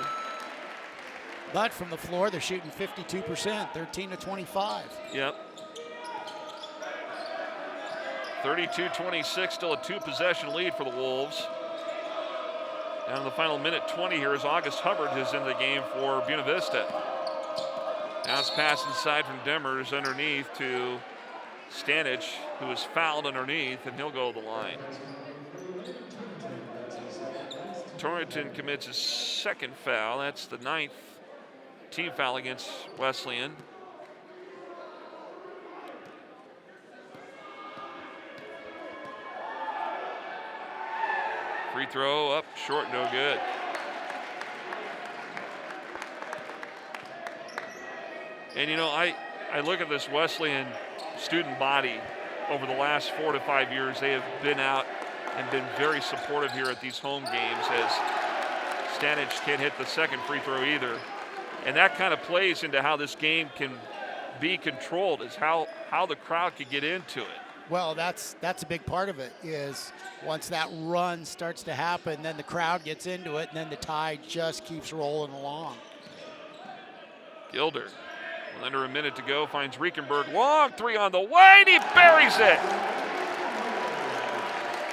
But from the floor, they're shooting 52%, 13 to 25. Yep. 32-26, still a 2-possession lead for the Wolves. Down to the final minute 20 here as August Hubbard is in the game for Buena Vista. Now it's pass inside from Demers underneath to Stanich, who is fouled underneath, and he'll go to the line. Torrington commits his second foul. That's the 9th team foul against Wesleyan. Free throw up short, no good. And you know, I look at this Wesleyan student body over the last 4 to 5 years. They have been out and been very supportive here at these home games, as Stanich can't hit the second free throw either. And that kind of plays into how this game can be controlled, is how the crowd could get into it. Well, that's a big part of it, is once that run starts to happen, then the crowd gets into it, and then the tide just keeps rolling along. Gilder, with under a minute to go, finds Riekenberg. Long 3 on the way, and he buries it.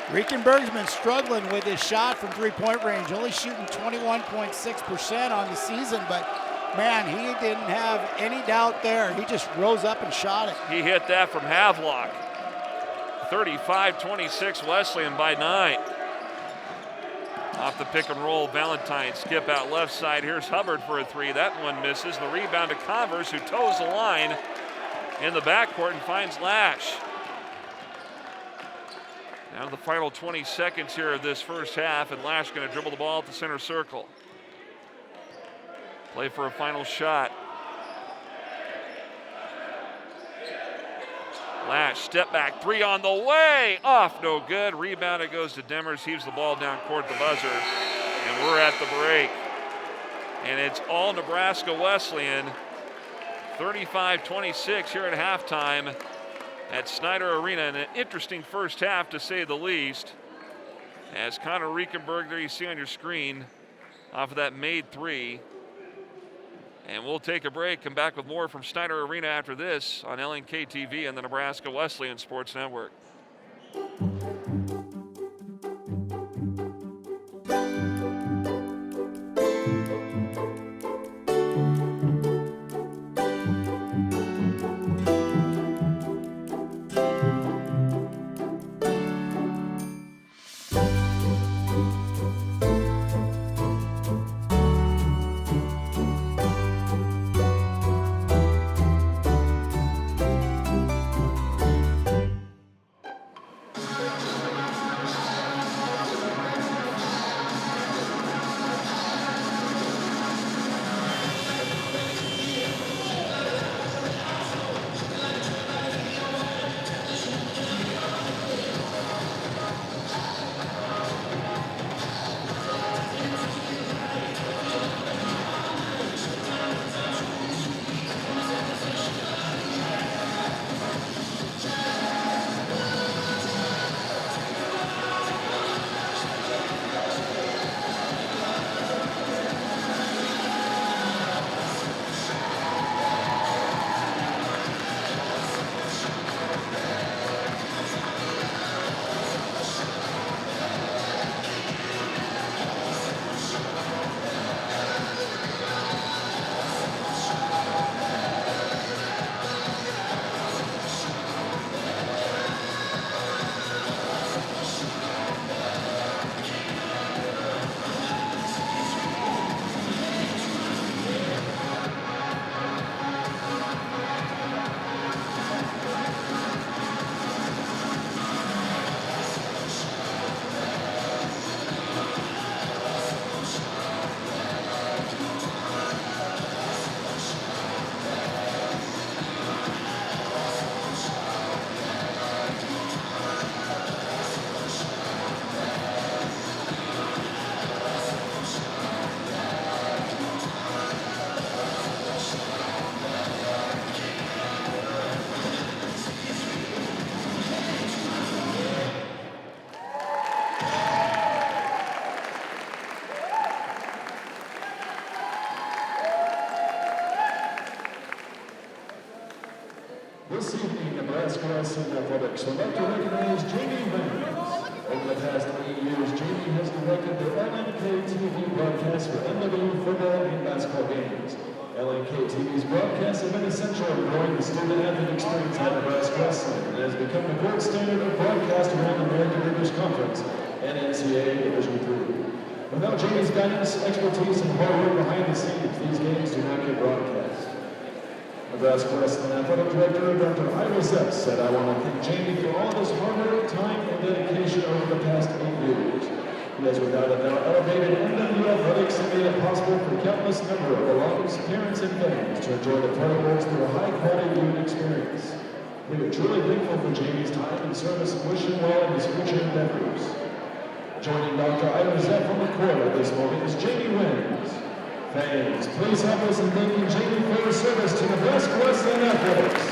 Riekenberg's been struggling with his shot from three-point range, only shooting 21.6% on the season, but man, he didn't have any doubt there. He just rose up and shot it. He hit that from Havelock. 35-26, Wesleyan by 9. Off the pick and roll, Valentine skip out left side. Here's Hubbard for a 3. That one misses. The rebound to Converse, who toes the line in the backcourt and finds Lash. Now to the final 20 seconds here of this first half, and Lash going to dribble the ball at the center circle. Play for a final shot. Lash, step back, three on the way, off, no good. Rebound, it goes to Demers, heaves the ball down court, the buzzer, and we're at the break. And it's all Nebraska Wesleyan, 35-26 here at halftime at Snyder Arena. And an interesting first half, to say the least, as Connor Riekenberg, there you see on your screen, off of that made three. And we'll take a break, come back with more from Snyder Arena after this on LNK TV and the Nebraska Wesleyan Sports Network. This evening, Nebraska Wesleyan Athletics would like to recognize Jamie Williams. Over the past 8 years, Jamie has directed the LNK TV broadcast for NWU football and basketball games. LNK TV's broadcasts have been essential in growing the student-athlete experience at Nebraska Wesleyan and has become the gold standard of broadcast around the American English Conference and NCAA Division III. Without Jamie's guidance, expertise, and hard work behind the scenes, these games do not get broadcast. Nebraska Wesleyan Athletic Director Dr. Ira Zepp said, "I want to thank Jamie for all of his hard work, time, and dedication over the past 8 years. He has without a doubt elevated NWU athletics and made it possible for countless number of belongings, parents, and fans to enjoy the Thunderbirds through a high-quality youth experience. We are truly thankful for Jamie's time and service and wish him well in his future endeavors." Joining Dr. Ira Zepp on the court at this moment is Jamie Williams. Fans, please help us in thanking Jamie for his service to Nebraska Wesleyan Athletics.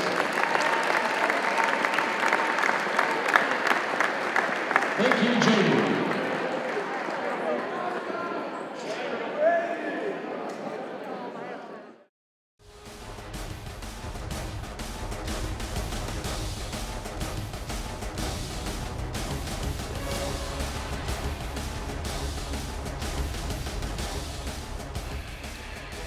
Thank you, Jamie.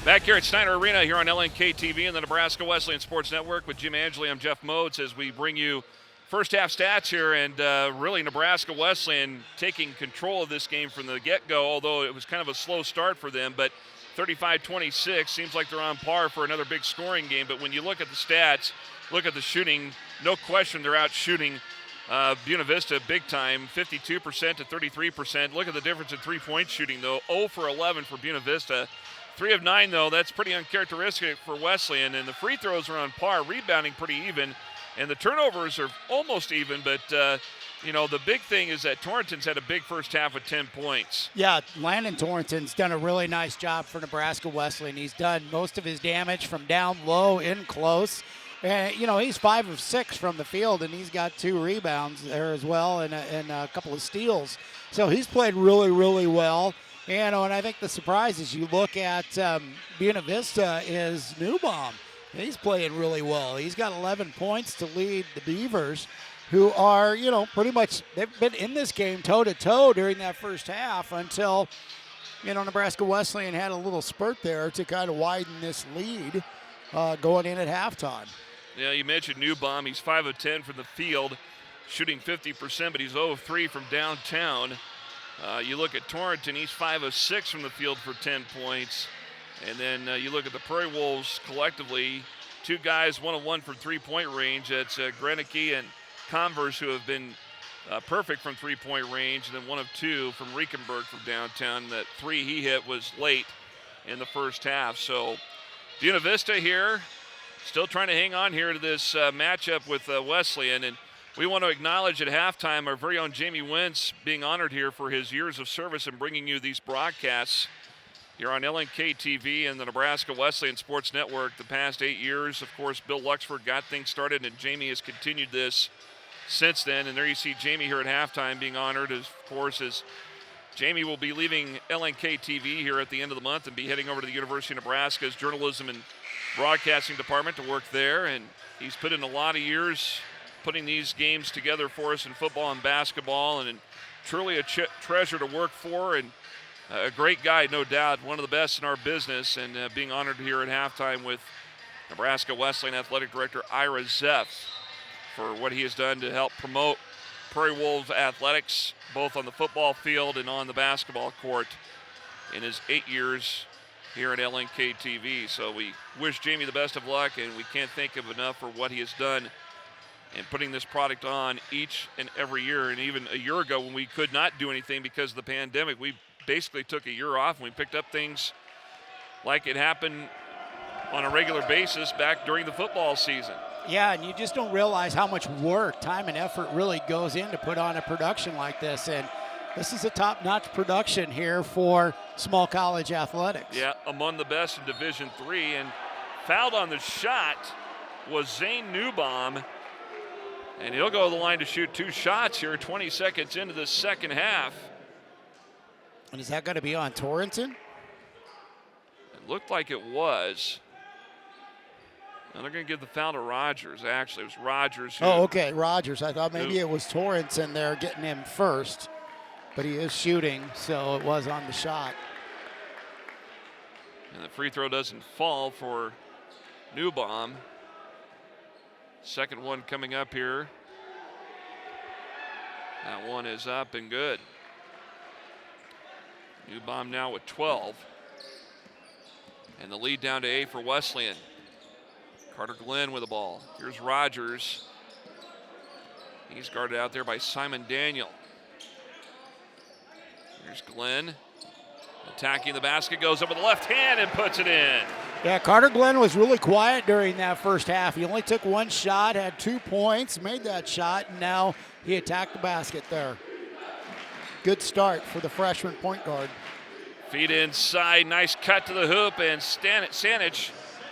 Back here at Snyder Arena here on LNK TV and the Nebraska Wesleyan Sports Network with Jim Angeli. I'm Jeff Modes as we bring you first half stats here, and really Nebraska Wesleyan taking control of this game from the get-go, although it was kind of a slow start for them, but 35-26 seems like they're on par for another big scoring game. But when you look at the stats, look at the shooting, no question they're out shooting Buena Vista big time, 52% to 33%. Look at the difference in three-point shooting, though. 0 for 11 for Buena Vista. 3 of 9, though. That's pretty uncharacteristic for Wesleyan. And the free throws are on par, rebounding pretty even. And the turnovers are almost even, but, the big thing is that Torrington's had a big first half with 10 points. Yeah, Landon Torrington's done a really nice job for Nebraska Wesleyan. He's done most of his damage from down low, in close. And, he's 5 of 6 from the field, and he's got 2 rebounds there as well and a couple of steals. So he's played really, really well. And I think the surprise is you look at Buena Vista is Newbaum. He's playing really well. He's got 11 points to lead the Beavers, who are, pretty much, they've been in this game toe-to-toe during that first half until, Nebraska Wesleyan had a little spurt there to kind of widen this lead going in at halftime. Yeah, you mentioned Newbaum. He's 5 of 10 from the field, shooting 50%, but he's 0 of 3 from downtown. You look at Torrington, he's 5 of 6 from the field for 10 points. And then you look at the Prairie Wolves collectively, 2 guys, 1 of 1 from three-point range. That's Grenicky and Converse, who have been perfect from three-point range, and then 1 of 2 from Riekenberg from downtown. That 3 he hit was late in the first half. So Buena Vista here, still trying to hang on here to this matchup with Wesleyan. And we want to acknowledge at halftime our very own Jamie Wentz being honored here for his years of service in bringing you these broadcasts here on LNK TV and the Nebraska Wesleyan Sports Network the past 8 years. Of course, Bill Luxford got things started, and Jamie has continued this since then. And there you see Jamie here at halftime being honored, as Jamie will be leaving LNK TV here at the end of the month and be heading over to the University of Nebraska's journalism and broadcasting department to work there. And he's put in a lot of years putting these games together for us in football and basketball, and truly a treasure to work for, and a great guy, no doubt, one of the best in our business, and being honored here at halftime with Nebraska Wesleyan Athletic Director Ira Zeff for what he has done to help promote Prairie Wolves athletics, both on the football field and on the basketball court in his 8 years here at LNK TV. So we wish Jamie the best of luck, and we can't thank him enough for what he has done in putting this product on each and every year. And even a year ago when we could not do anything because of the pandemic, we basically took a year off and we picked up things like it happened on a regular basis back during the football season. Yeah, and you just don't realize how much work, time, and effort really goes in to put on a production like this. And this is a top-notch production here for small college athletics. Yeah, among the best in Division III. And fouled on the shot was Zane Newbaum. And he'll go to the line to shoot 2 shots here 20 seconds into the second half. And is that going to be on Torrington? It looked like it was. And they're going to give the foul to Rogers, actually. It was Rogers. Oh, okay, Rogers. I thought maybe it was Torrington there getting him first. But he is shooting, so it was on the shot. And the free throw doesn't fall for Newbaum. Second one coming up here. That one is up and good. Newbaum now with 12. And the lead down to 8 for Wesleyan. Carter Glenn with the ball. Here's Rogers. He's guarded out there by Simon Daniel. Here's Glenn. Attacking the basket, goes up with the left hand and puts it in. Yeah, Carter Glenn was really quiet during that first half. He only took 1 shot, had 2 points, made that shot, and now he attacked the basket there. Good start for the freshman point guard. Feed inside, nice cut to the hoop, and Sanich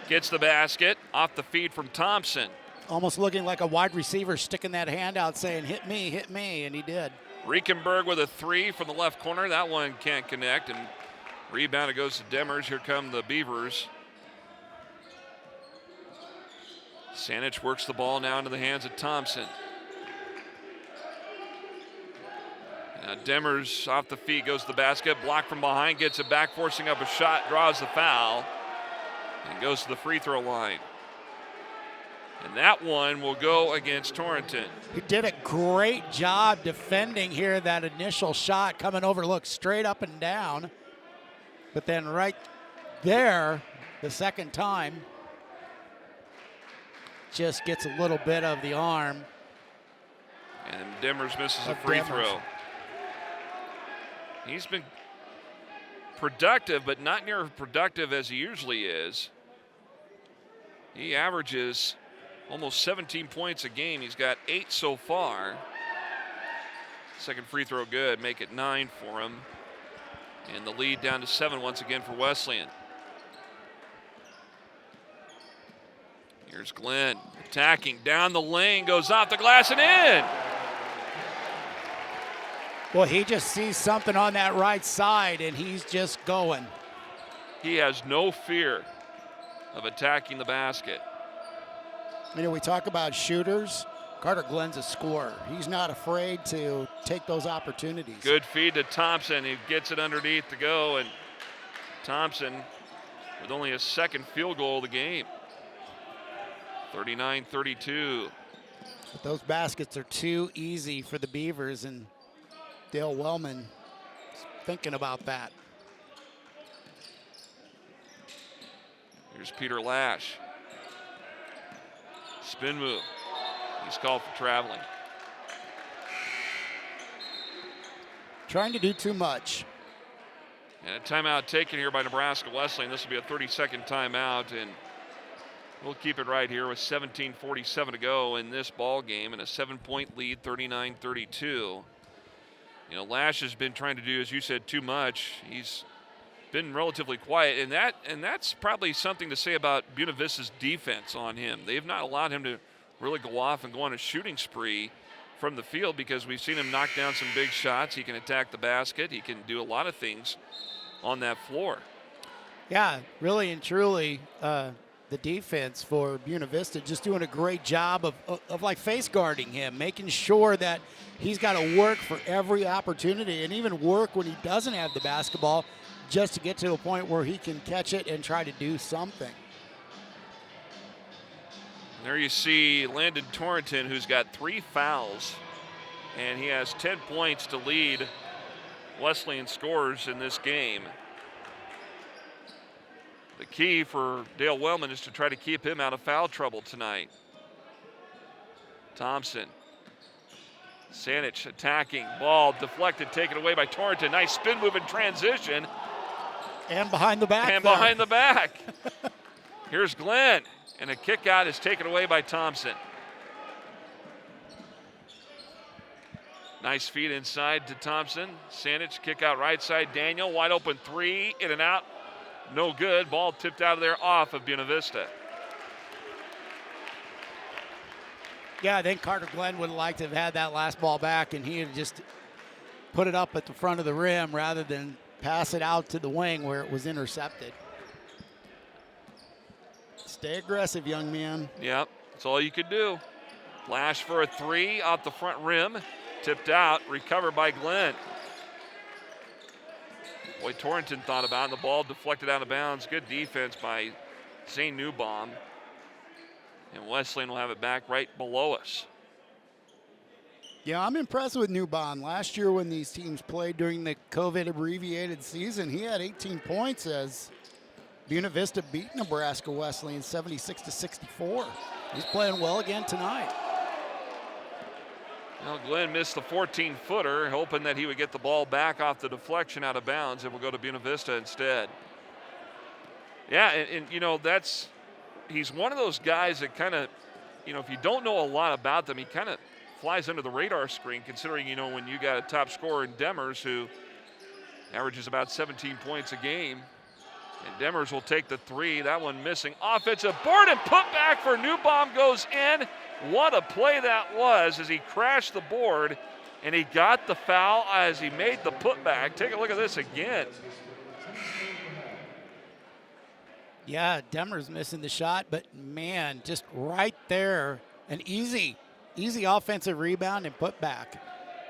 gets the basket off the feed from Thompson. Almost looking like a wide receiver sticking that hand out saying, hit me, and he did. Riekenberg with a 3 from the left corner. That one can't connect, and rebound, it goes to Demers. Here come the Beavers. Sanich works the ball now into the hands of Thompson. Now Demers off the feet, goes to the basket, blocked from behind, gets it back, forcing up a shot, draws the foul, and goes to the free throw line. And that one will go against Torrington. He did a great job defending here that initial shot coming over, look, straight up and down. But then right there, the second time, just gets a little bit of the arm. And Demers misses a free throw. He's been productive, but not near as productive as he usually is. He averages almost 17 points a game. He's got 8 so far. Second free throw good, make it 9 for him. And the lead down to 7 once again for Wesleyan. Here's Glenn attacking down the lane, goes off the glass and in. Well, he just sees something on that right side, and he's just going. He has no fear of attacking the basket. You know, we talk about shooters. Carter Glenn's a scorer. He's not afraid to take those opportunities. Good feed to Thompson. He gets it underneath to go, and Thompson with only a second field goal of the game. 39-32. But those baskets are too easy for the Beavers, and Dale Wellman is thinking about that. Here's Peter Lash. Spin move. He's called for traveling. Trying to do too much. And a timeout taken here by Nebraska Wesleyan. This will be a 30-second timeout, and we'll keep it right here with 17:47 to go in this ball game and a 7-point lead, 39-32. You know, Lash has been trying to do, as you said, too much. He's been relatively quiet, and that's probably something to say about Buena Vista's defense on him. They've not allowed him to really go off and go on a shooting spree from the field because we've seen him knock down some big shots. He can attack the basket. He can do a lot of things on that floor. Yeah, really and truly, the defense for Buena Vista just doing a great job of like face guarding him, making sure that he's got to work for every opportunity and even work when he doesn't have the basketball just to get to a point where he can catch it and try to do something. There you see Landon Torrington, who's got 3 fouls, and he has 10 points to lead Wesleyan scorers in this game. The key for Dale Wellman is to try to keep him out of foul trouble tonight. Thompson. Sanic attacking, ball deflected, taken away by Torrington. Nice spin move in transition. And behind the back. And behind the back. Here's Glenn, and a kick out is taken away by Thompson. Nice feed inside to Thompson. Sanic, kick out right side. Daniel, wide open 3, in and out. No good. Ball tipped out of there off of Buena Vista. Yeah, I think Carter Glenn would have liked to have had that last ball back, and he had just put it up at the front of the rim rather than pass it out to the wing where it was intercepted. Stay aggressive, young man. Yep, that's all you could do. Lash for a 3 off the front rim. Tipped out, recovered by Glenn. Boy, Torrington thought about it. The ball deflected out of bounds. Good defense by Zane Newbaum. And Wesleyan will have it back right below us. Yeah, I'm impressed with Newbaum. Last year when these teams played during the COVID abbreviated season, he had 18 points as Buena Vista beat Nebraska Wesleyan 76-64. He's playing well again tonight. Well, Glenn missed the 14-footer, hoping that he would get the ball back off the deflection out of bounds and will go to Buena Vista instead. Yeah, and you know, he's one of those guys that kind of, you know, if you don't know a lot about them, he kind of flies under the radar screen, considering, you know, when you got a top scorer in Demers who averages about 17 points a game. And Demers will take the 3, that one missing. Offensive board and put back for Newbaum goes in. What a play that was as he crashed the board, and he got the foul as he made the putback. Take a look at this again. Yeah, Demers missing the shot, but man, just right there, an easy offensive rebound and put back.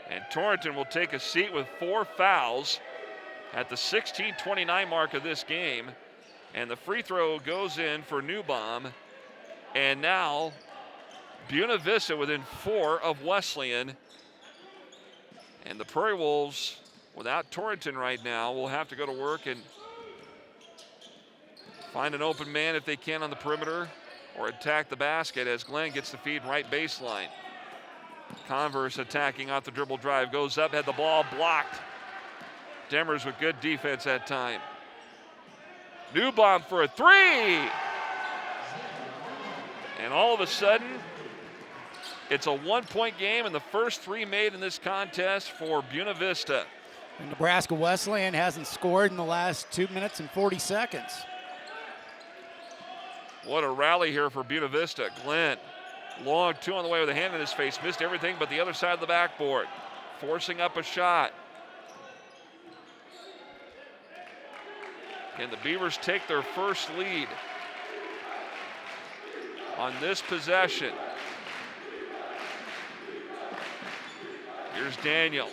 And Torrington will take a seat with 4 fouls at the 16:29 mark of this game. And the free throw goes in for Newbaum. And now Buena Vista within 4 of Wesleyan. And the Prairie Wolves, without Torrington right now, will have to go to work and find an open man if they can on the perimeter or attack the basket as Glenn gets the feed right baseline. Converse attacking off the dribble drive, goes up, had the ball blocked. Demers with good defense that time. Newbaum for a 3. And all of a sudden, it's a 1-point game, and the first 3 made in this contest for Buena Vista. And Nebraska Wesleyan hasn't scored in the last 2 minutes and 40 seconds. What a rally here for Buena Vista. Glenn, long 2 on the way with a hand in his face, missed everything but the other side of the backboard, forcing up a shot. And the Beavers take their first lead on this possession. Here's Daniel.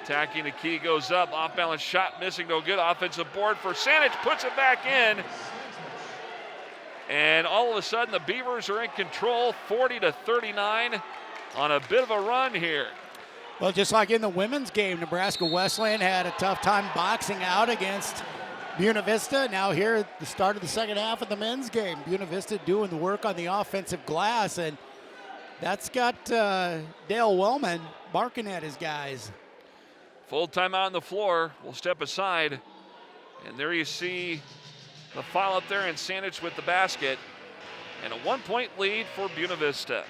Attacking the key, goes up, off balance shot, missing, no good. Offensive board for Sanich, puts it back in. And all of a sudden the Beavers are in control, 40-39 on a bit of a run here. Well, just like in the women's game, Nebraska Wesleyan had a tough time boxing out against Buena Vista. Now here at the start of the second half of the men's game, Buena Vista doing the work on the offensive glass, and that's got Dale Wellman barking at his guys. Full timeout on the floor. We'll step aside. And there you see the foul up there, and Sanich with the basket. And a 1-point lead for Buena Vista.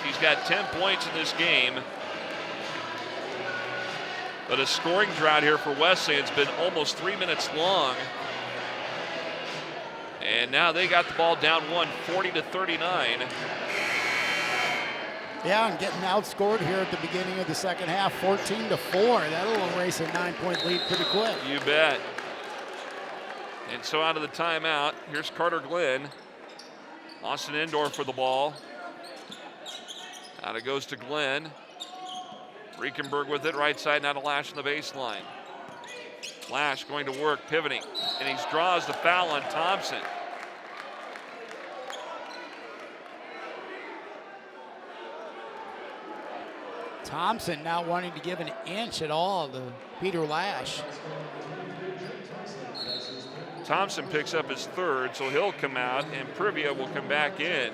He's got 10 points in this game. But a scoring drought here for Wesleyan's been almost 3 minutes long. And now they got the ball down 40-39. Yeah, and getting outscored here at the beginning of the second half, 14-4. That'll erase a 9-point lead pretty quick. You bet. And so out of the timeout, here's Carter Glenn. Austin Endorf for the ball. Out it goes to Glenn. Riekenberg with it, right side, now to Lash on the baseline. Lash going to work, pivoting, and he draws the foul on Thompson. Thompson not wanting to give an inch at all to Peter Lash. Thompson picks up his 3rd, so he'll come out, and Privia will come back in.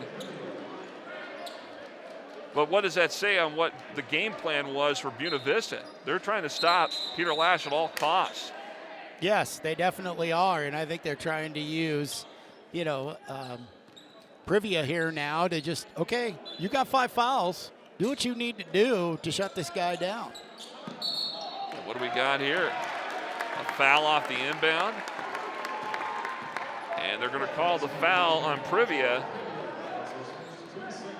But what does that say on what the game plan was for Buena Vista? They're trying to stop Peter Lash at all costs. Yes, they definitely are, and I think they're trying to use, Privia here now to just, okay, you got 5 fouls. Do what you need to do to shut this guy down. What do we got here? A foul off the inbound. And they're going to call the foul on Privia,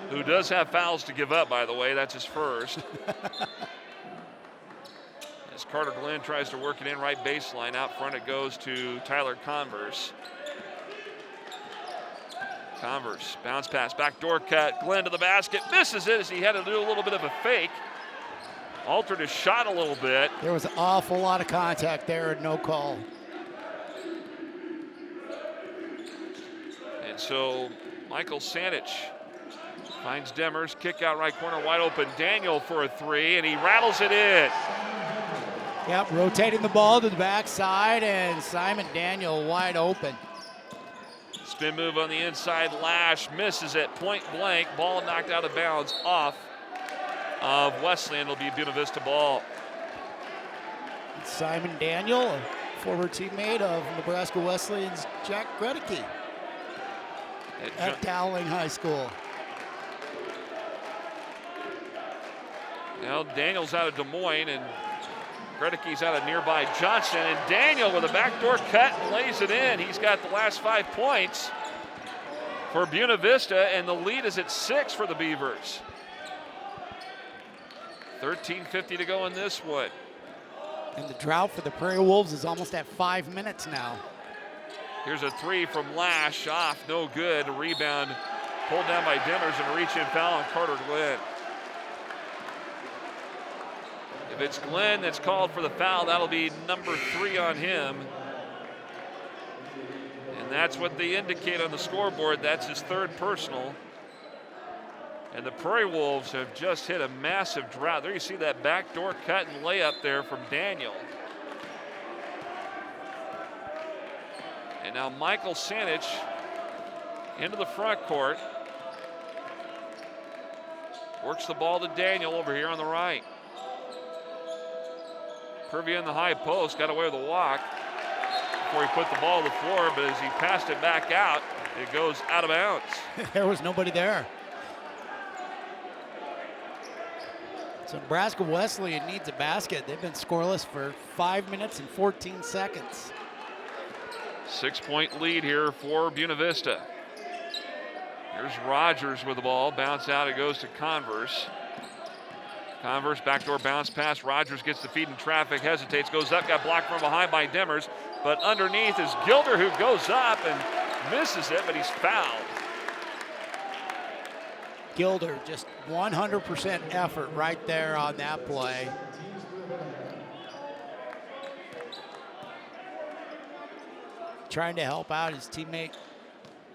who does have fouls to give up, by the way. That's his first. As Carter Glenn tries to work it in right baseline. Out front it goes to Tyler Converse. Converse, bounce pass, backdoor cut. Glenn to the basket, misses it as he had to do a little bit of a fake. Altered his shot a little bit. There was an awful lot of contact there and no call. And so Michael Sanich finds Demers, kick out right corner, wide open. Daniel for a 3, and he rattles it in. Yep, rotating the ball to the backside, and Simon Daniel wide open. Spin move on the inside, Lash misses it, point blank. Ball knocked out of bounds off of Wesleyan. It'll be Buena Vista ball. Simon Daniel, a former teammate of Nebraska Wesleyan's Jack Gredicke at Dowling High School. Now Daniel's out of Des Moines, and Gredicke's out of nearby Johnson, and Daniel with a backdoor cut and lays it in. He's got the last 5 points for Buena Vista, and the lead is at 6 for the Beavers. 13:50 to go in this one. And the drought for the Prairie Wolves is almost at 5 minutes now. Here's a 3 from Lash, off, no good. A rebound pulled down by Demers, and a reach-in foul on Carter Glenn. If it's Glenn that's called for the foul, that'll be number 3 on him. And that's what they indicate on the scoreboard. That's his 3rd personal. And the Prairie Wolves have just hit a massive drought. There you see that backdoor cut and layup there from Daniel. And now Michael Sanich into the front court. Works the ball to Daniel over here on the right. Privia in the high post, got away with a walk before he put the ball to the floor, but as he passed it back out, it goes out of bounds. There was nobody there. So Nebraska Wesleyan needs a basket. They've been scoreless for 5 minutes and 14 seconds. 6-point lead here for Buena Vista. Here's Rogers with the ball. Bounce out, it goes to Converse. Converse backdoor bounce pass. Rogers gets the feed in traffic, hesitates, goes up, got blocked from behind by Demers. But underneath is Gilder, who goes up and misses it, but he's fouled. Gilder, just 100% effort right there on that play. Trying to help out his teammate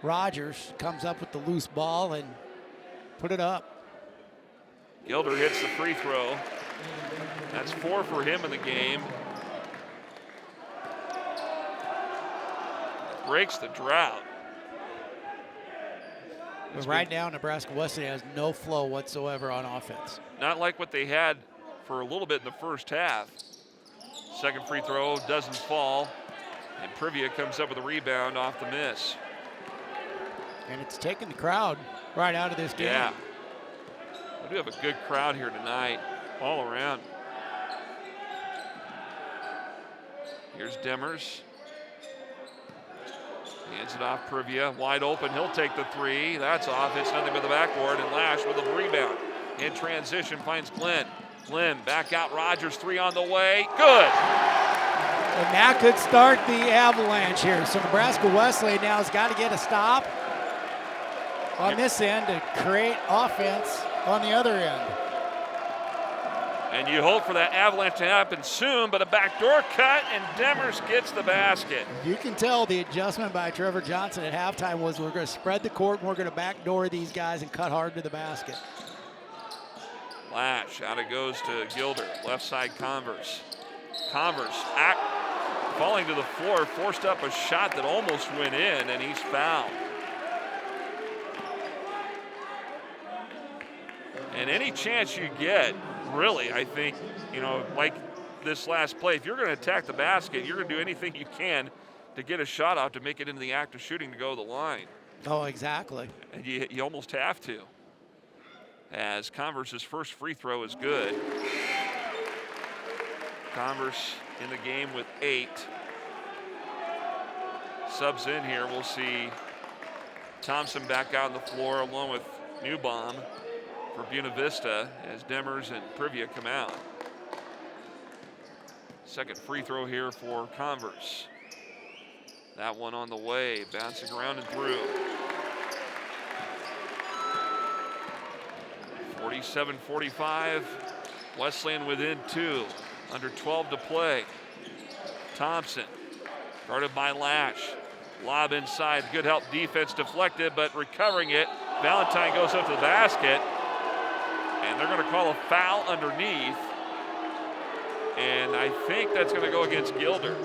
Rogers, comes up with the loose ball and put it up. Gilder hits the free throw. That's 4 for him in the game. Breaks the drought. But right now, Nebraska Wesleyan has no flow whatsoever on offense. Not like what they had for a little bit in the first half. Second free throw doesn't fall, and Privia comes up with a rebound off the miss. And it's taken the crowd right out of this game. Yeah. We do have a good crowd here tonight, all around. Here's Demers. Hands it off Privia, wide open, he'll take the 3. That's off, it's nothing but the backboard, and Lash with a rebound. In transition, finds Glenn. Glenn back out, Rogers, 3 on the way, good! And that could start the avalanche here. So Nebraska Wesleyan now has got to get a stop on this end to create offense on the other end. And you hope for that avalanche to happen soon, but a backdoor cut, and Demers gets the basket. You can tell the adjustment by Trevor Johnson at halftime was we're going to spread the court and we're going to backdoor these guys and cut hard to the basket. Lash, out it goes to Gilder, left side Converse. Converse falling to the floor, forced up a shot that almost went in, and he's fouled. And any chance you get, really, I think, you know, like this last play, if you're going to attack the basket, you're going to do anything you can to get a shot out to make it into the act of shooting to go to the line. Oh, exactly. And you almost have to. As Converse's first free throw is good. Converse in the game with 8. Subs in here, we'll see Thompson back out on the floor along with Newbaum for Buena Vista as Demers and Privia come out. Second free throw here for Converse. That one on the way, bouncing around and through. 47-45, Wesleyan within 2, under 12 to play. Thompson, guarded by Lash. Lob inside, good help defense, deflected, but recovering it. Valentine goes up to the basket, and they're gonna call a foul underneath. And I think that's gonna go against Gilder.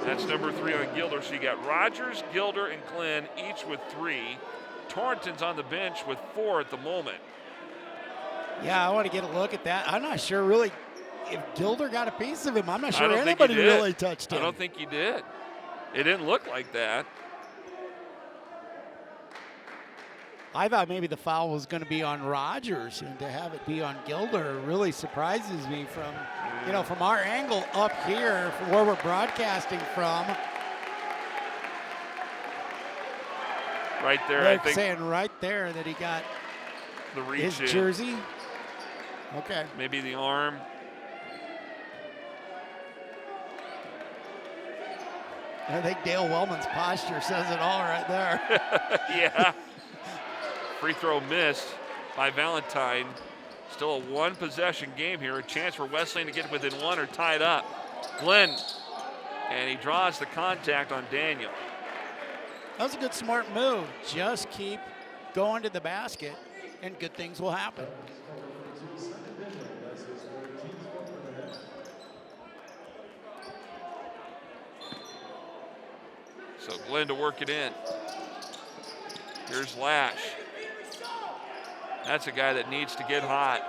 That's number 3 on Gilder. So you got Rogers, Gilder, and Glenn, each with 3. Torrington's on the bench with 4 at the moment. Yeah, I want to get a look at that. I'm not sure really if Gilder got a piece of him. I'm not I sure don't think anybody he did. really touched him. I don't think he did. It didn't look like that. I thought maybe the foul was going to be on Rogers, and to have it be on Gilder really surprises me from, you know, from our angle up here, from where we're broadcasting from. Right there, They're I think saying right there that he got the reach his in. jersey. Okay. Maybe the arm. I think Dale Wellman's posture says it all right there. Yeah. Free throw missed by Valentine. Still a one-possession game here. A chance for Wesleyan to get within one or tie it up. Glenn, and he draws the contact on Daniel. That was a good, smart move. Just keep going to the basket, and good things will happen. So Glenn to work it in. Here's Lash. That's a guy that needs to get hot.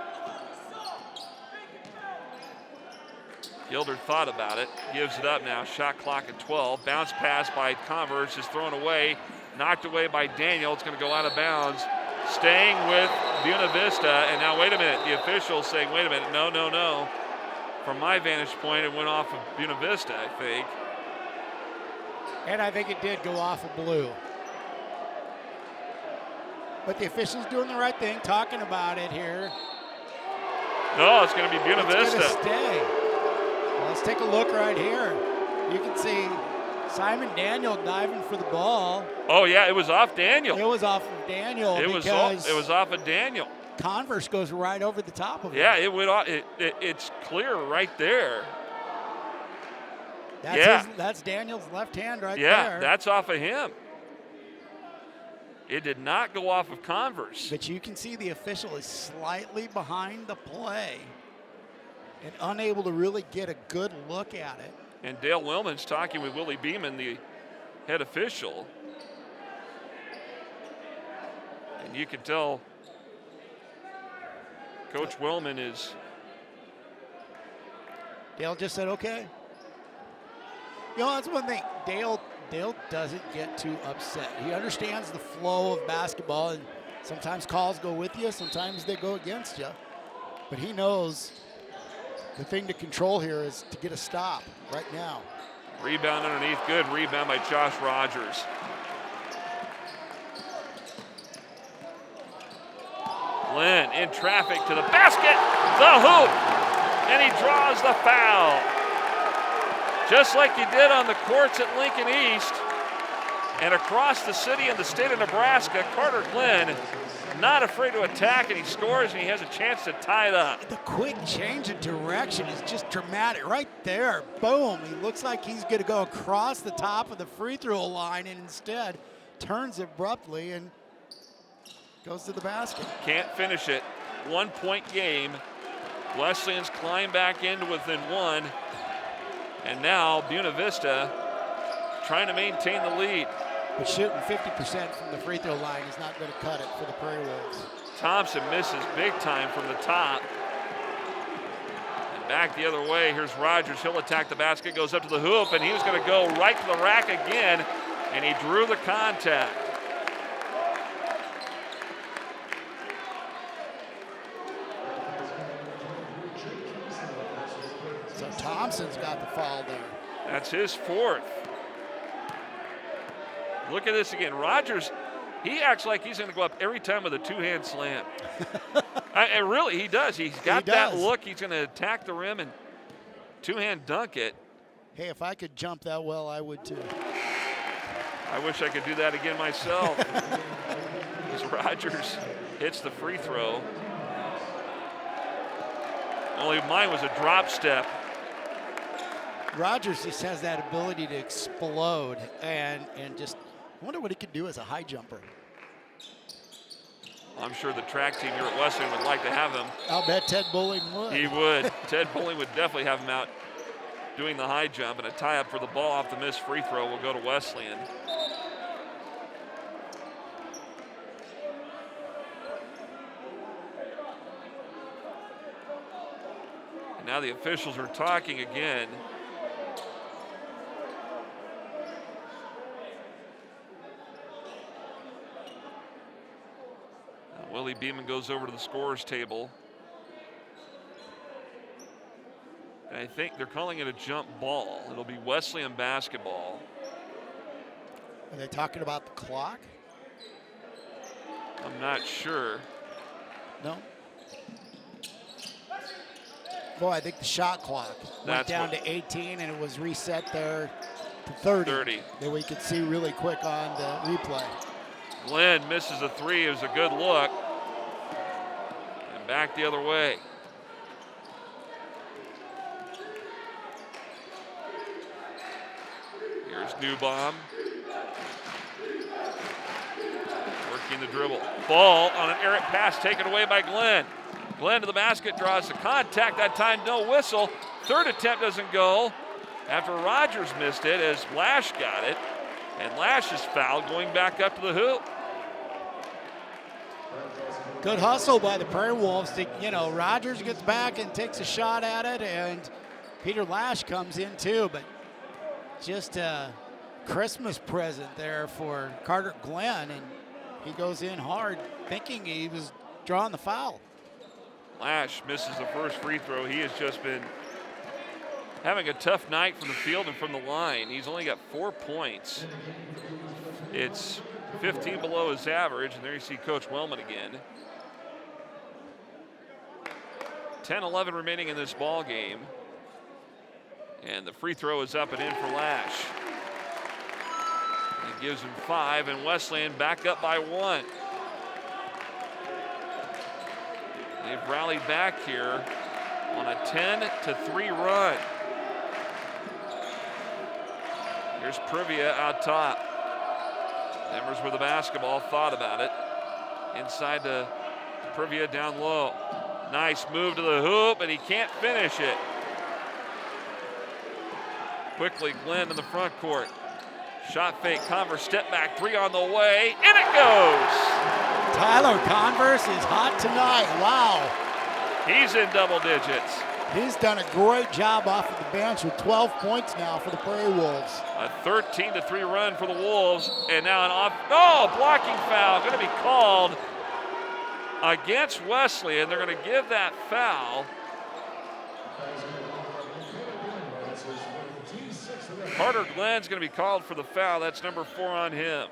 Gilder thought about it, gives it up now. Shot clock at 12. Bounce pass by Converse is thrown away, knocked away by Daniel. It's going to go out of bounds. Staying with Buena Vista, and now wait a minute. The official's saying, wait a minute, no, no, no. From my vantage point, it went off of Buena Vista, I think. And I think it did go off of blue. But the official's doing the right thing, talking about it here. No, it's going to be Buena It's Vista. gonna stay. Well, let's take a look right here. You can see Simon Daniel diving for the ball. Oh yeah, it was off Daniel. It was off of Daniel It was off of Daniel. Converse goes right over the top of it. Yeah, it went off. It's clear right there. That's Daniel's left hand right Yeah, there. that's off of him. It did not go off of Converse. But you can see the official is slightly behind the play and unable to really get a good look at it. And Dale Willman's talking with Willie Beeman, the head official. And you can tell Coach Willman is... Dale just said, okay. You know, that's one thing. Dale doesn't get too upset. He understands the flow of basketball, and sometimes calls go with you, sometimes they go against you. But he knows the thing to control here is to get a stop right now. Rebound underneath, good rebound by Josh Rogers. Glenn in traffic to the basket, the hoop, and he draws the foul. Just like he did on the courts at Lincoln East and across the city and the state of Nebraska, Carter Glenn not afraid to attack, and he scores, and he has a chance to tie it up. The quick change of direction is just dramatic. Right there, boom. He looks like he's going to go across the top of the free throw line, and instead turns abruptly and goes to the basket. Can't finish it. 1 point game. Wesleyan's climbed back into within one. And now Buena Vista trying to maintain the lead. But shooting 50% from the free throw line is not going to cut it for the Prairie Wolves. Thompson misses big time from the top. And back the other way, here's Rogers. He'll attack the basket, goes up to the hoop, and he was going to go right to the rack again, and he drew the contact. So Thompson's got the foul there. That's his fourth. Look at this again. Rogers, he acts like he's going to go up every time with a two-hand slam. And really, he does. He's got that look. He's going to attack the rim and two-hand dunk it. Hey, if I could jump that well, I would too. I wish I could do that again myself. As Rogers hits the free throw. Only mine was a drop step. Rogers just has that ability to explode and just I wonder what he could do as a high jumper. I'm sure the track team here at Wesleyan would like to have him. I'll bet Ted Bulling would. He would. Ted Bulling would definitely have him out doing the high jump, and a tie-up for the ball off the missed free throw will go to Wesleyan. And now the officials are talking again. Willie Beeman goes over to the scorer's table. And I think they're calling it a jump ball. It'll be Wesleyan basketball. Are they talking about the clock? I'm not sure. No. Boy, I think the shot clock went down to 18, and it was reset there to 30. That we could see really quick on the replay. Glenn misses a three. It was a good look. And Back the other way. Here's Newbaum. Working the dribble. Ball on an errant pass taken away by Glenn. Glenn to the basket, draws the contact. That time, no whistle. Third attempt doesn't go after Rogers missed it as Lash got it. And Lash is fouled going back up to the hoop. Good hustle by the Prairie Wolves. Rogers gets back and takes a shot at it, and Peter Lash comes in too, but just a Christmas present there for Carter Glenn, and he goes in hard thinking he was drawing the foul. Lash misses the first free throw. He has just been having a tough night from the field and from the line. He's only got 4 points. It's 15 below his average, and there you see Coach Wellman again. 10-11 remaining in this ball game. And the free throw is up and in for Lash. It gives him 5, and Wesleyan back up by 1. They've rallied back here on a 10-3 run. Here's Privia out top. Embers with the basketball, thought about it. Inside to Privia down low. Nice move to the hoop, and he can't finish it. Quickly, Glenn in the front court. Shot fake, Converse step back, 3 on the way, and it goes! Tyler Converse is hot tonight, wow. He's in double digits. He's done a great job off of the bench with 12 points now for the Prairie Wolves. A 13-3 run for the Wolves, and now an blocking foul going to be called against Wesley, and they're going to give that foul. Carter Glenn's going to be called for the foul. That's number 4 on him.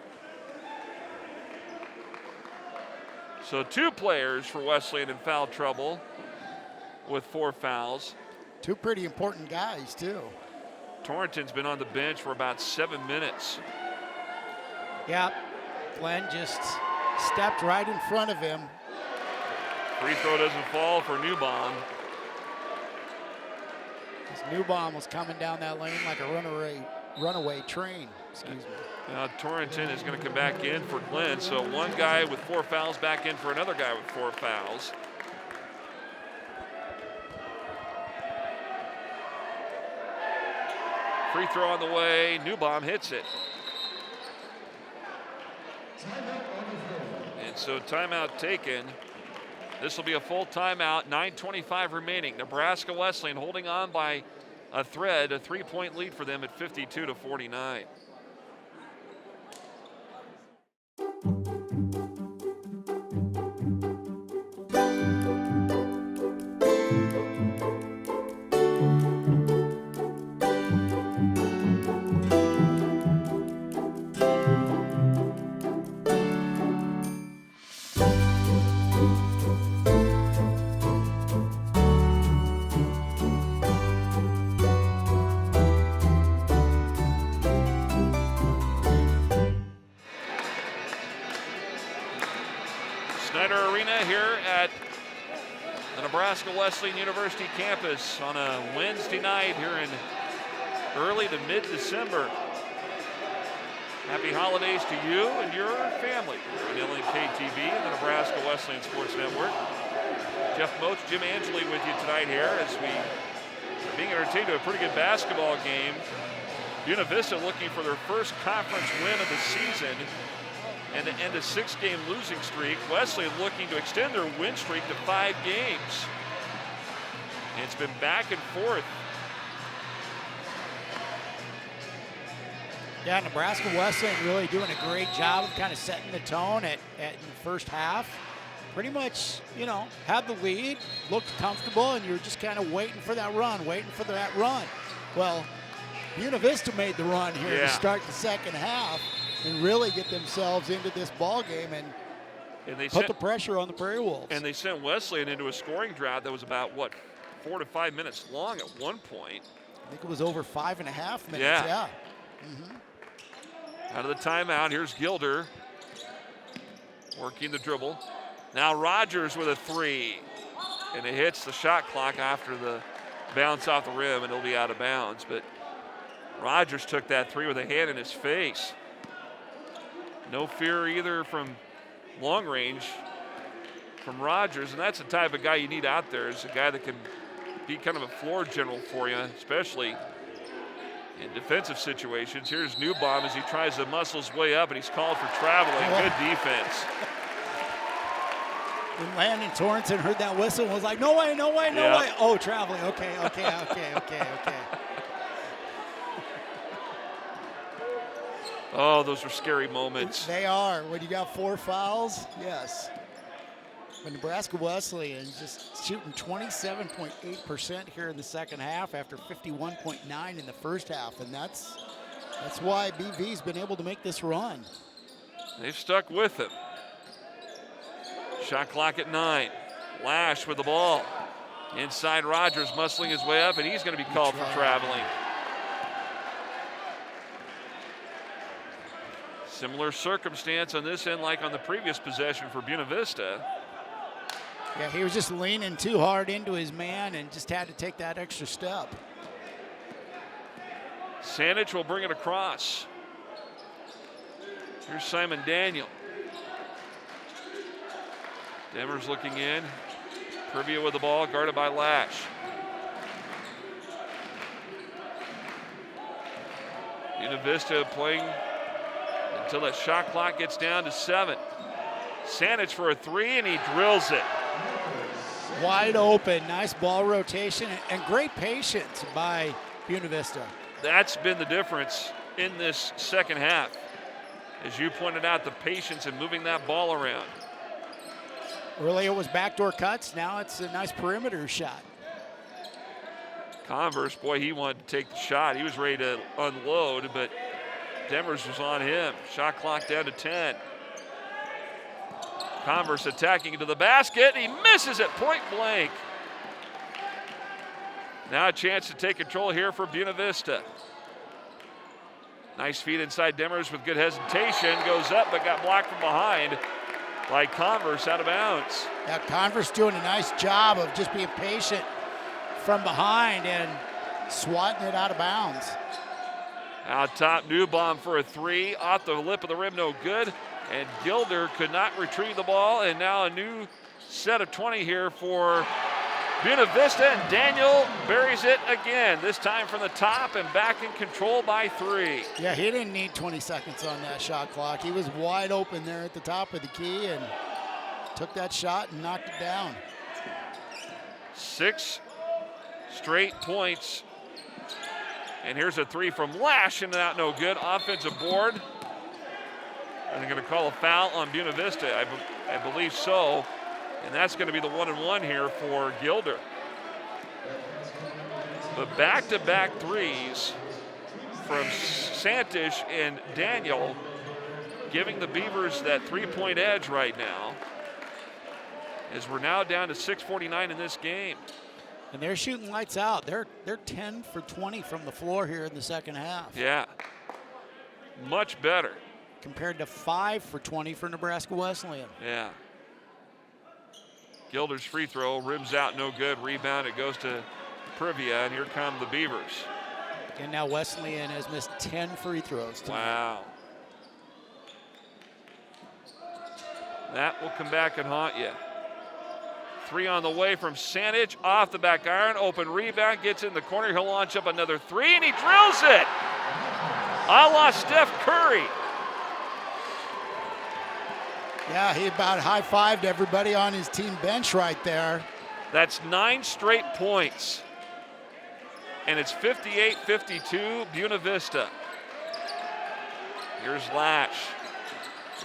So 2 players for Wesleyan in foul trouble with 4 fouls. 2 pretty important guys, too. Torrington's been on the bench for about 7 minutes. Yeah, Glenn just stepped right in front of him. Free throw doesn't fall for Newbaum. Newbaum was coming down that lane like a runaway train, excuse me. Now Torrington is going to come back in for Glenn, so 1 guy with 4 fouls back in for another guy with 4 fouls. Free throw on the way, Newbaum hits it. And so timeout taken. This will be a full timeout, 9:25 remaining. Nebraska Wesleyan holding on by a thread, a 3-point lead for them at 52-49. Wesleyan University campus on a Wednesday night here in early to mid-December. Happy holidays to you and your family on LNK TV and the Nebraska Wesleyan Sports Network. Jeff Moats, Jim Angeli with you tonight here as we are being entertained to a pretty good basketball game. Buena Vista looking for their first conference win of the season and to end a 6-game losing streak. Wesleyan looking to extend their win streak to 5 games. It's been back and forth. Yeah, Nebraska Wesleyan really doing a great job of kind of setting the tone in the first half. Pretty much, had the lead, looked comfortable, and you're just kind of waiting for that run. Well, Buena Vista made the run here to start the second half and really get themselves into this ball game and they put the pressure on the Prairie Wolves. And they sent Wesleyan into a scoring drought that was about, 4 to 5 minutes long at one point. I think it was over 5.5 minutes. Yeah. Out of the timeout, here's Gilder working the dribble. Now Rogers with a 3. and it hits the shot clock after the bounce off the rim, and it'll be out of bounds. But Rogers took that three with a hand in his face. No fear either from long range from Rogers, and that's the type of guy you need out there, is a guy that can be kind of a floor general for you, especially in defensive situations. Here's Newbaum as he tries to muscle his way up, and he's called for traveling. Good defense. When Landon Torrenson heard that whistle and was like, no way, no way, no way. Oh, traveling. Okay. Oh, those are scary moments. They are. When you got 4 fouls, yes. But Nebraska Wesleyan just shooting 27.8% here in the second half after 51.9 in the first half, and that's why BV's been able to make this run. They've stuck with him. Shot clock at 9. Lash with the ball. Inside Rogers muscling his way up, and he's going to be called for traveling. Similar circumstance on this end like on the previous possession for Buena Vista. Yeah, he was just leaning too hard into his man and just had to take that extra step. Sanich will bring it across. Here's Simon Daniel. Demers looking in. Privia with the ball, guarded by Lash. Buena Vista playing until that shot clock gets down to 7. Sanich for a 3, and he drills it. Wide open, nice ball rotation, and great patience by Buena Vista. That's been the difference in this second half. As you pointed out, the patience in moving that ball around. Earlier it was backdoor cuts, now it's a nice perimeter shot. Converse, boy, he wanted to take the shot. He was ready to unload, but Demers was on him. Shot clock down to 10. Converse attacking into the basket. He misses it point blank. Now a chance to take control here for Buena Vista. Nice feed inside Demers with good hesitation. Goes up but got blocked from behind by Converse out of bounds. Now Converse doing a nice job of just being patient from behind and swatting it out of bounds. Out top, Newbaum for a 3. Off the lip of the rim, no good. And Gilder could not retrieve the ball. And now a new set of 20 here for Buena Vista. And Daniel buries it again, this time from the top and back in control by 3. Yeah, he didn't need 20 seconds on that shot clock. He was wide open there at the top of the key and took that shot and knocked it down. 6 straight points. And here's a 3 from Lash, and out no good. Offensive board. Are they going to call a foul on Buena Vista? I believe so. And that's going to be the 1-and-1 here for Gilder. But back-to-back threes from Santish and Daniel, giving the Beavers that 3-point edge right now, as we're now down to 6:49 in this game. And they're shooting lights out. They're 10 for 20 from the floor here in the second half. Yeah, much better. Compared to 5 for 20 for Nebraska Wesleyan. Yeah. Gilder's free throw, rims out, no good. Rebound, it goes to Privia, and here come the Beavers. And now Wesleyan has missed 10 free throws tonight. Wow. That will come back and haunt you. 3 on the way from Sanich, off the back iron, open rebound, gets in the corner, he'll launch up another 3, and he drills it! A la Steph Curry. Yeah, he about high-fived everybody on his team bench right there. That's 9 straight points. And it's 58-52, Buena Vista. Here's Lash,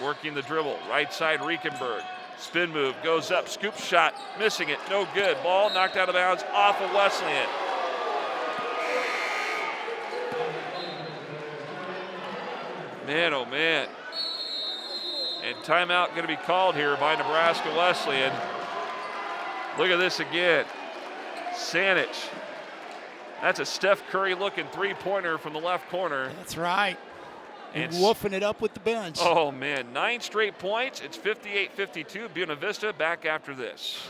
working the dribble, right side Riekenberg. Spin move, goes up, scoop shot, missing it, no good. Ball knocked out of bounds off of Wesleyan. Man, oh man. And timeout going to be called here by Nebraska Wesleyan. Look at this again. Sanich. That's a Steph Curry looking 3-pointer from the left corner. That's right. And woofing it up with the bench. Oh man, 9 straight points. It's 58-52. Buena Vista back after this.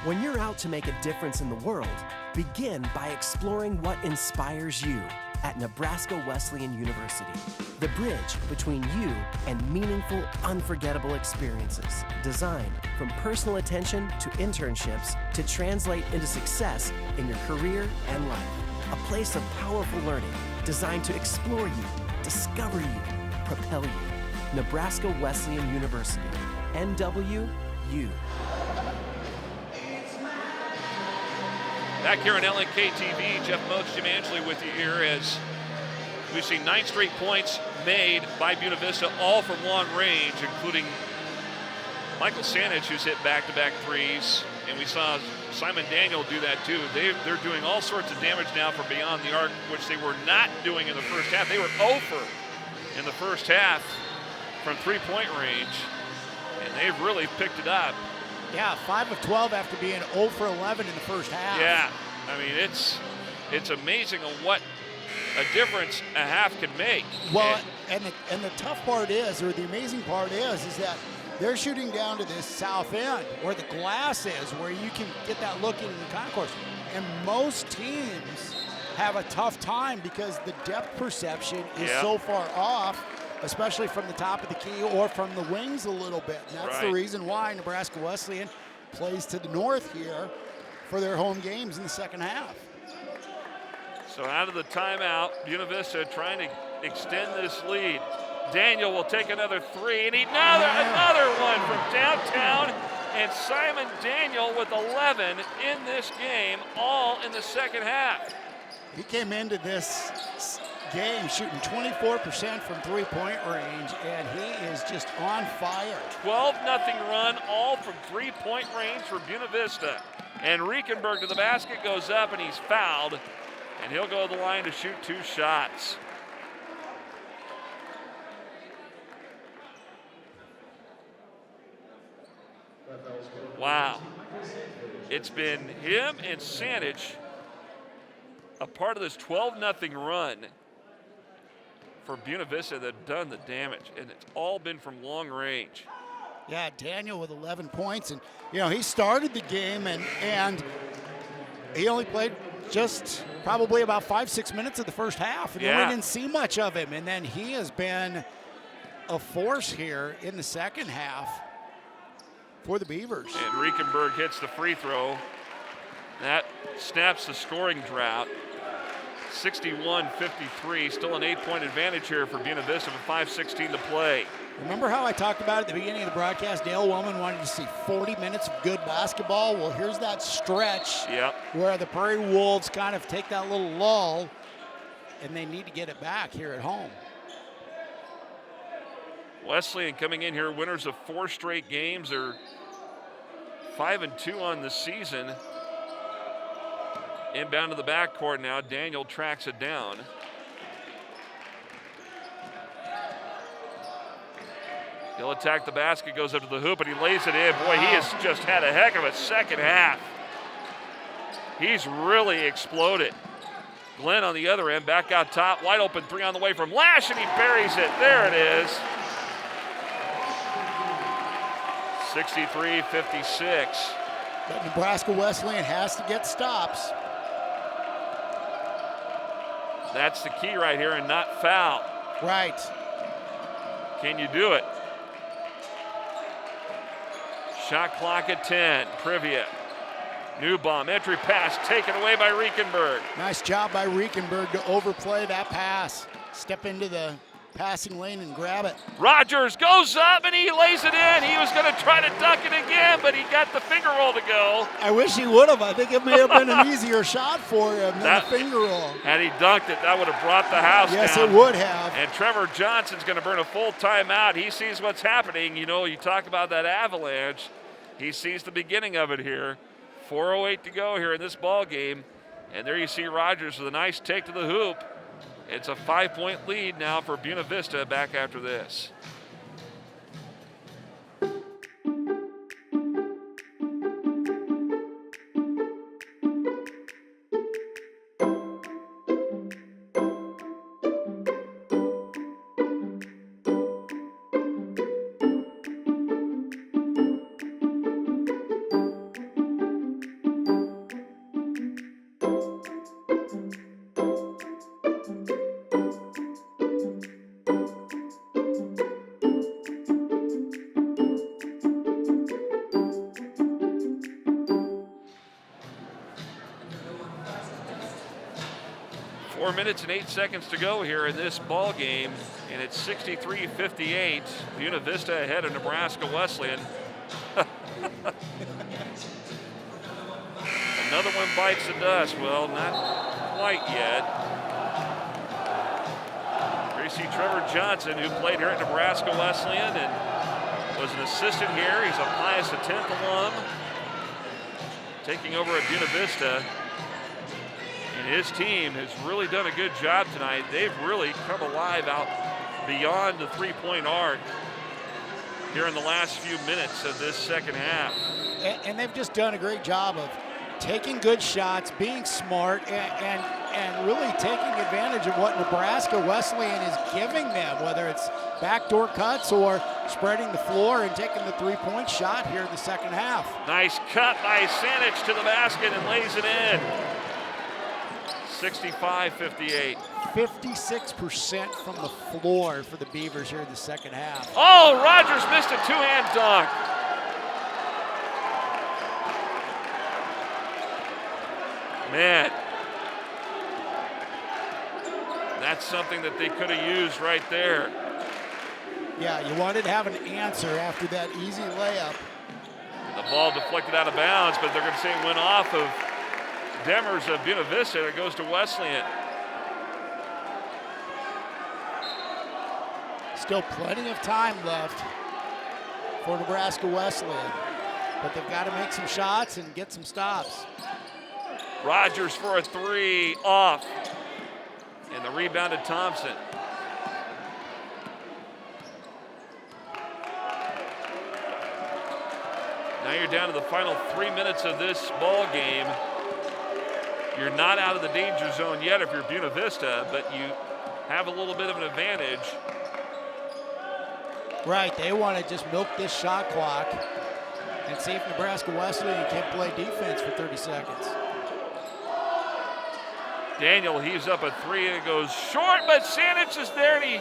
When you're out to make a difference in the world, begin by exploring what inspires you at Nebraska Wesleyan University. The bridge between you and meaningful, unforgettable experiences. Designed from personal attention to internships to translate into success in your career and life. A place of powerful learning designed to explore you, discover you, propel you. Nebraska Wesleyan University. NWU. Back here on LNK TV, Jeff Moats, Jim Angley with you here as we've seen 9 straight points made by Buena Vista, all from long range, including Michael Sanich, who's hit back-to-back threes, and we saw Simon Daniel do that too. They're doing all sorts of damage now from beyond the arc, which they were not doing in the first half. They were 0 for in the first half from three-point range, and they've really picked it up. Yeah, 5 of 12 after being 0 for 11 in the first half. Yeah, I mean, it's amazing on what a difference a half can make. Well, and the tough part is, or the amazing part is that they're shooting down to this south end where the glass is, where you can get that look into the concourse. And most teams have a tough time because the depth perception is so far off, especially from the top of the key or from the wings a little bit. And that's the reason why Nebraska Wesleyan plays to the north here for their home games in the second half. So out of the timeout, Buena Vista trying to extend this lead. Daniel will take another three, and another one from downtown. And Simon Daniel with 11 in this game, all in the second half. He came into this game shooting 24% from three-point range, and he is just on fire. 12-0 run, all from three-point range for Buena Vista. And Riekenberg to the basket, goes up, and he's fouled. And he'll go to the line to shoot 2 shots. Wow. It's been him and Sanich a part of this 12-0 run for Buena Vista that have done the damage, and it's all been from long range. Yeah, Daniel with 11 points, and he started the game and he only played just probably about 5-6 minutes of the first half, and then we didn't see much of him, and then he has been a force here in the second half for the Beavers. And Riekenberg hits the free throw. That snaps the scoring drought. 61-53, still an 8-point advantage here for Buena Vista with 5:16 to play. Remember how I talked about at the beginning of the broadcast, Dale Wellman wanted to see 40 minutes of good basketball? Well, here's that stretch where the Prairie Wolves kind of take that little lull, and they need to get it back here at home. Wesleyan coming in here, winners of 4 straight games. They're 5-2 on the season. Inbound to the backcourt now. Daniel tracks it down. He'll attack the basket, goes up to the hoop, and he lays it in. Boy, he has just had a heck of a second half. He's really exploded. Glenn on the other end, back out top, wide open three on the way from Lash, and he buries it. There it is. 63-56. But Nebraska Wesleyan has to get stops. That's the key right here, and not foul. Right. Can you do it? Shot clock at 10. Privia. New bomb. Entry pass taken away by Riekenberg. Nice job by Riekenberg to overplay that pass. Step into the passing lane and grab it. Rogers goes up and he lays it in. He was going to try to dunk it again, but he got the finger roll to go. I wish he would have. I think it may have been an easier shot for him than the finger roll. Had he dunked it, that would have brought the house down. Yes, it would have. And Trevor Johnson's going to burn a full timeout. He sees what's happening. You know, you talk about that avalanche. He sees the beginning of it here. 4:08 to go here in this ball game. And there you see Rogers with a nice take to the hoop. It's a 5-point lead now for Buena Vista back after this. 4 minutes and 8 seconds to go here in this ball game, and it's 63-58. Buena Vista ahead of Nebraska Wesleyan. Another one bites the dust. Well, not quite yet. Here you see Trevor Johnson, who played here at Nebraska Wesleyan and was an assistant here. He's a Pius X alum, taking over at Buena Vista. And his team has really done a good job tonight. They've really come alive out beyond the three-point arc here in the last few minutes of this second half. And they've just done a great job of taking good shots, being smart, and really taking advantage of what Nebraska Wesleyan is giving them, whether it's backdoor cuts or spreading the floor and taking the three-point shot here in the second half. Nice cut by Sanich to the basket and lays it in. 65-58. 56% from the floor for the Beavers here in the second half. Oh, Rogers missed a two-hand dunk. Man, that's something that they could have used right there. Yeah, you wanted to have an answer after that easy layup. The ball deflected out of bounds, but they're going to say it went off of Demers of Buena Vista, and it goes to Wesleyan. Still plenty of time left for Nebraska Wesleyan, but they've got to make some shots and get some stops. Rogers for a three, off. And the rebound to Thompson. Now you're down to the final 3 minutes of this ball game. You're not out of the danger zone yet if you're Buena Vista, but you have a little bit of an advantage. Right, they want to just milk this shot clock and see if Nebraska Wesleyan can play defense for 30 seconds. Daniel heaves up a three and it goes short, but Sanich is there and he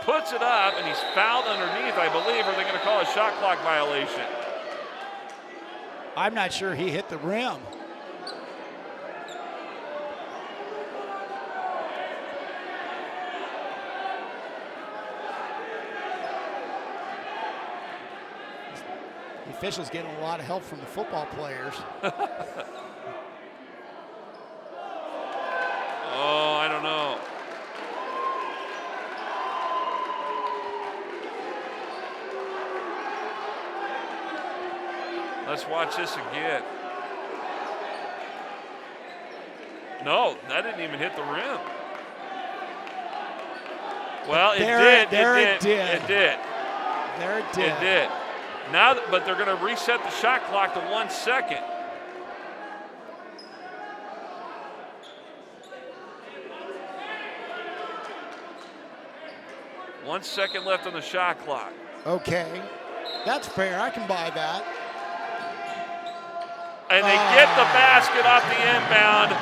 puts it up and he's fouled underneath, I believe, or they're going to call a shot clock violation. I'm not sure he hit the rim. The officials getting a lot of help from the football players. Oh, I don't know. Let's watch this again. No, that didn't even hit the rim. Well, it did. There it did. it did. It did. Now, but they're going to reset the shot clock to 1 second. One second left on the shot clock. Okay, that's fair. I can buy that. And they get the basket off the inbound,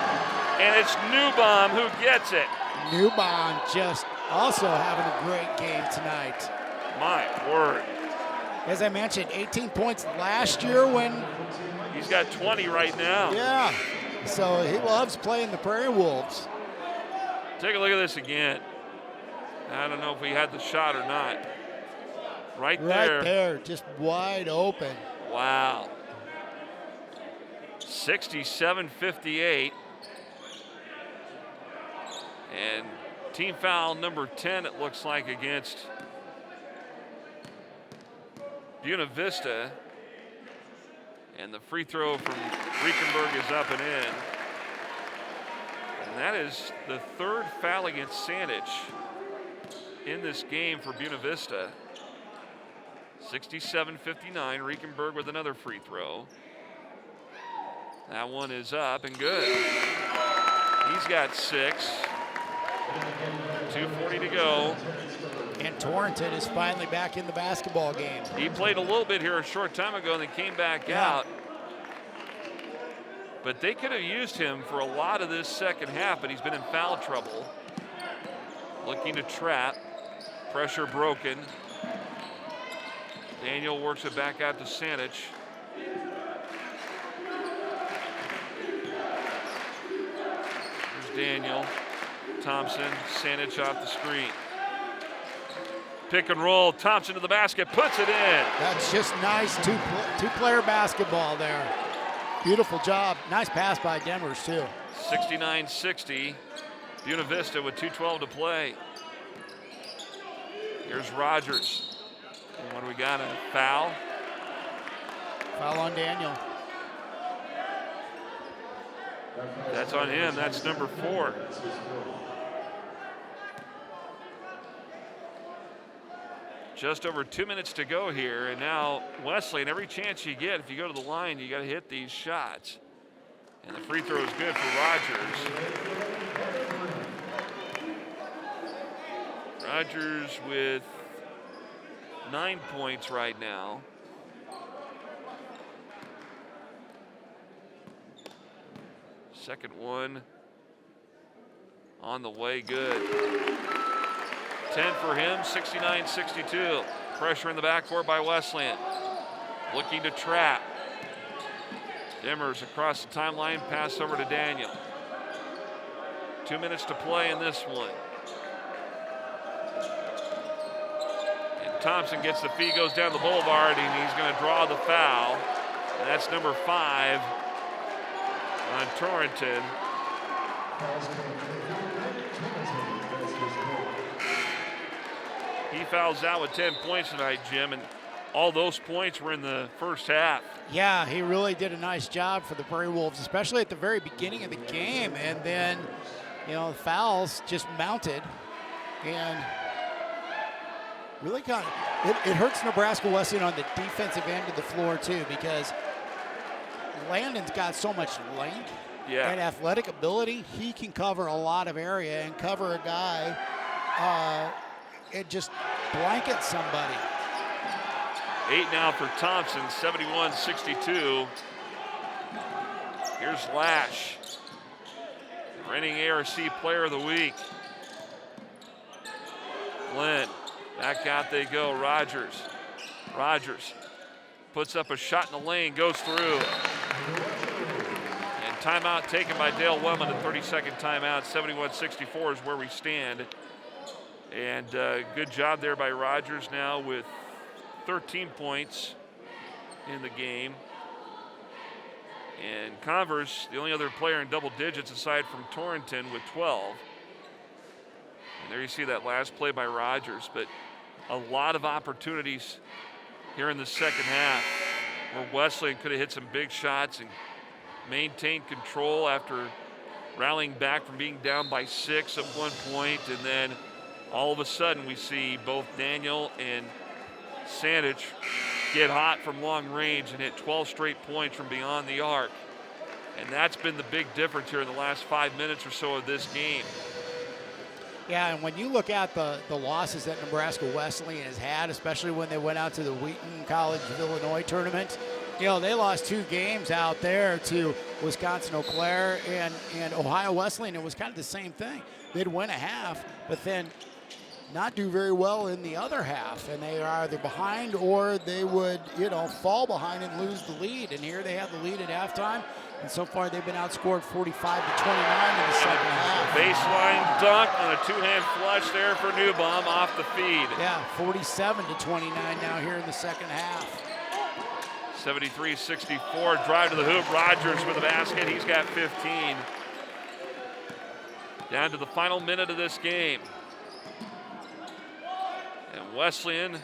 and it's Newbaum who gets it. Newbaum just also having a great game tonight. My word. As I mentioned, 18 points last year when... He's got 20 right now. Yeah, so he loves playing the Prairie Wolves. Take a look at this again. I don't know if we had the shot or not. Right there. Right there, just wide open. Wow. 67-58. And team foul number 10, it looks like, against Buena Vista. And the free throw from Riekenberg is up and in. And that is the third foul against Sanich in this game for Buena Vista. 67-59, Riekenberg with another free throw. That one is up and good. He's got 6. 2:40 to go. And Torrington is finally back in the basketball game. He played a little bit here a short time ago and then came back out. But they could have used him for a lot of this second half, but he's been in foul trouble. Looking to trap. Pressure broken. Daniel works it back out to Sanich. Here's Daniel. Thompson, Sandich off the screen. Pick and roll, Thompson to the basket, puts it in. That's just nice two-player basketball there. Beautiful job. Nice pass by Demers, too. 69-60. Buena Vista with 2:12 to play. Here's Rogers. And what do we got? A foul? Foul on Daniel. That's on him. That's number 4. Just over 2 minutes to go here, and now Wesley, and every chance you get, if you go to the line, you got to hit these shots. And the free throw is good for Rogers. Rogers with 9 points right now. Second one on the way, good. 10 for him, 69-62. Pressure in the backcourt by Wesleyan. Looking to trap. Demers across the timeline, pass over to Daniel. 2 minutes to play in this one. And Thompson gets the feed, goes down the boulevard, and he's going to draw the foul. And that's number 5 on Torrington. He fouls out with 10 points tonight, Jim, and all those points were in the first half. Yeah, he really did a nice job for the Prairie Wolves, especially at the very beginning of the game. And then, you know, the fouls just mounted. And really kind of, it hurts Nebraska Wesleyan on the defensive end of the floor, too, because Landon's got so much length and athletic ability. He can cover a lot of area and cover a guy. It just blankets somebody. 8 now for Thompson, 71-62. Here's Lash, reigning ARC Player of the Week. Glenn, back out they go. Rogers puts up a shot in the lane, goes through. And timeout taken by Dale Wellman, a 30-second timeout. 71-64 is where we stand. And good job there by Rogers now with 13 points in the game. And Converse, the only other player in double digits aside from Torrington with 12. And there you see that last play by Rogers, but a lot of opportunities here in the second half where Wesleyan could have hit some big shots and maintained control after rallying back from being down by 6 at one point, and then all of a sudden we see both Daniel and Sandich get hot from long range and hit 12 straight points from beyond the arc. And that's been the big difference here in the last 5 minutes or so of this game. Yeah, and when you look at the losses that Nebraska Wesleyan has had, especially when they went out to the Wheaton College of Illinois tournament, you know, they lost 2 games out there to Wisconsin Eau Claire and Ohio Wesleyan. It was kind of the same thing. They'd win a half, but then not do very well in the other half, and they are either behind or they would, you know, fall behind and lose the lead. And here they have the lead at halftime, and so far they've been outscored 45-29 in the second half. Baseline dunk on a 2-hand flush there for Newbaum off the feed. Yeah, 47-29 now here in the second half. 73-64, drive to the hoop. Rogers with the basket. He's got 15. Down to the final minute of this game. And Wesleyan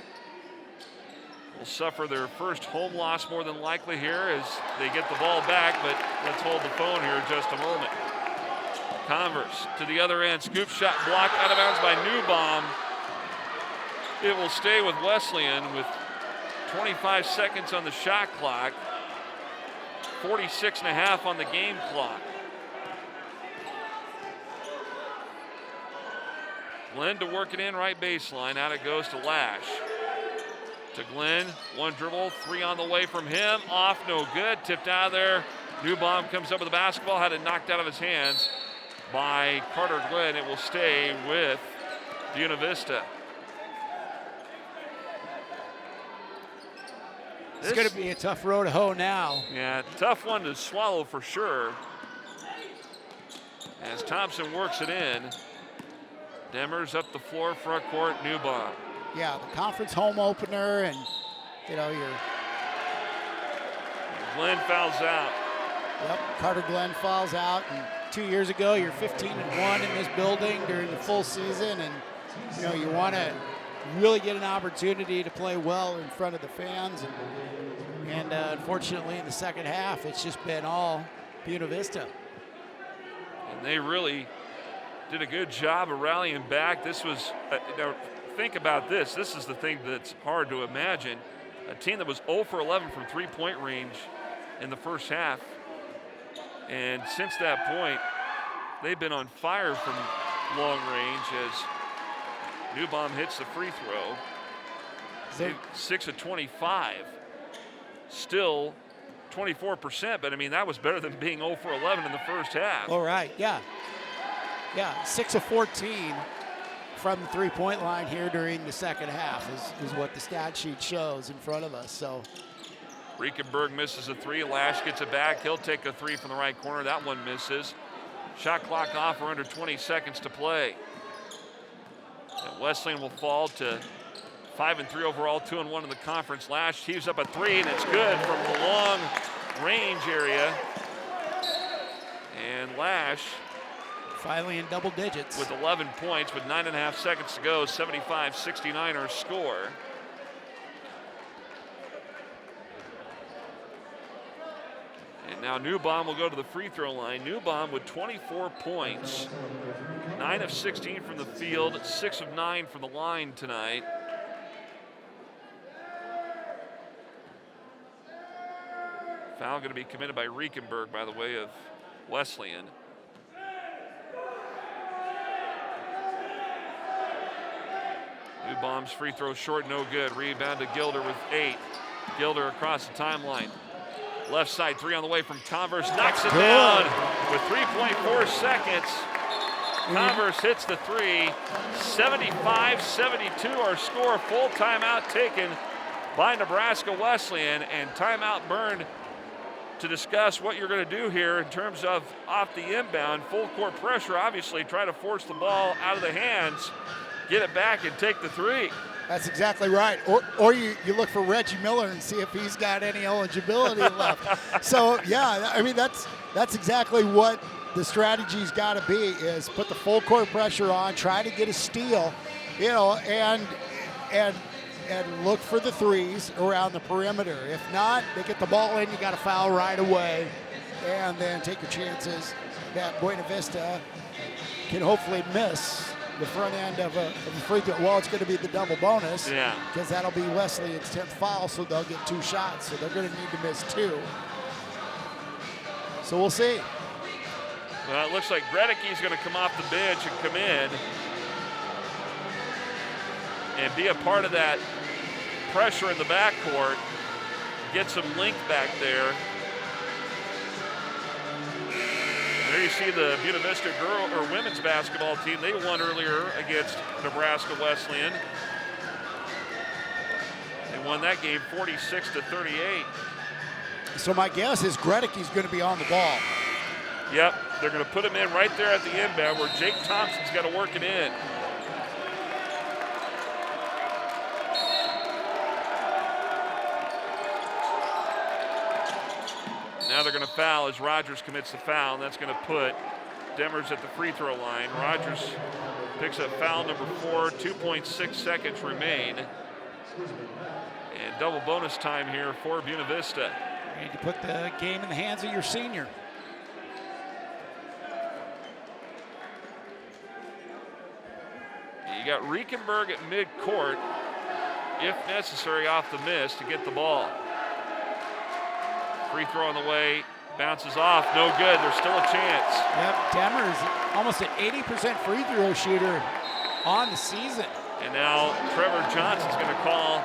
will suffer their first home loss more than likely here as they get the ball back, but let's hold the phone here just a moment. Converse to the other end, scoop shot blocked out of bounds by Newbaum. It will stay with Wesleyan with 25 seconds on the shot clock, 46.5 on the game clock. Glenn to work it in right baseline. Out it goes to Lash. To Glenn, 1 dribble, 3 on the way from him. Off, no good, tipped out of there. Newbaum comes up with the basketball, had it knocked out of his hands by Carter Glenn. It will stay with Buena Vista. It's going to be a tough road to hoe now. Yeah, tough one to swallow for sure. As Thompson works it in. Demers up the floor, front court, Newbaum. Yeah, the conference home opener, and your Glenn fouls out. Yep, Carter Glenn fouls out, and 2 years ago you're 15-1 in this building during the full season, and you want to really get an opportunity to play well in front of the fans, and unfortunately in the second half it's just been all Buena Vista. And they really did a good job of rallying back. This was, now think about this. This is the thing that's hard to imagine. A team that was 0 for 11 from three-point range in the first half. And since that point, they've been on fire from long range as Newbaum hits the free throw. 6 of 25. Still 24%, but I mean, that was better than being 0 for 11 in the first half. All right, yeah. Yeah, 6 of 14 from the three-point line here during the second half is what the stat sheet shows in front of us. So Riekenberg misses a three. Lash gets it back. He'll take a three from the right corner. That one misses. Shot clock off. We're under 20 seconds to play. And Wesleyan will fall to 5-3 overall, 2-1 in the conference. Lash heaves up a three, and it's good from the long range area. And Lash finally in double digits with 11 points with 9.5 seconds to go. 75-69 our score. And now Newbaum will go to the free throw line. Newbaum with 24 points, 9 of 16 from the field, 6 of 9 from the line tonight. Foul going to be committed by Riekenberg by the way of Wesleyan. Newbaum's free throw short, no good. Rebound to Gilder with 8. Gilder across the timeline. Left side three on the way from Converse, knocks it down with 3.4 seconds. Converse hits the three, 75-72 our score. Full timeout taken by Nebraska Wesleyan, and timeout burned to discuss what you're going to do here in terms of off the inbound. Full court pressure, obviously, try to force the ball out of the hands, get it back and take the three. That's exactly right. Or you look for Reggie Miller and see if he's got any eligibility left. So, yeah, I mean, that's exactly what the strategy's got to be, is put the full court pressure on, try to get a steal, and look for the threes around the perimeter. If not, they get the ball in, you got to foul right away, and then take your chances that Buena Vista can hopefully miss the front end of a free throw. Well, it's going to be the double bonus. Yeah. Because that'll be Wesleyan's 10th foul, so they'll get 2 shots. So they're going to need to miss 2. So we'll see. Well, it looks like Gredecke's going to come off the bench and come in and be a part of that pressure in the backcourt, get some length back there. There you see the Buena Vista women's basketball team. They won earlier against Nebraska Wesleyan. They won that game 46-38. So my guess is Gredecke's going to be on the ball. Yep, they're going to put him in right there at the inbound where Jake Thompson's got to work it in. Now they're going to foul as Rogers commits the foul, and that's going to put Demers at the free throw line. Rogers picks up foul number 4, 2.6 seconds remain. And double bonus time here for Buena Vista. You need to put the game in the hands of your senior. You got Riekenberg at midcourt, if necessary, off the miss to get the ball. Free throw on the way, bounces off, no good, there's still a chance. Yep, Demers almost an 80% free throw shooter on the season. And now Trevor Johnson's going to call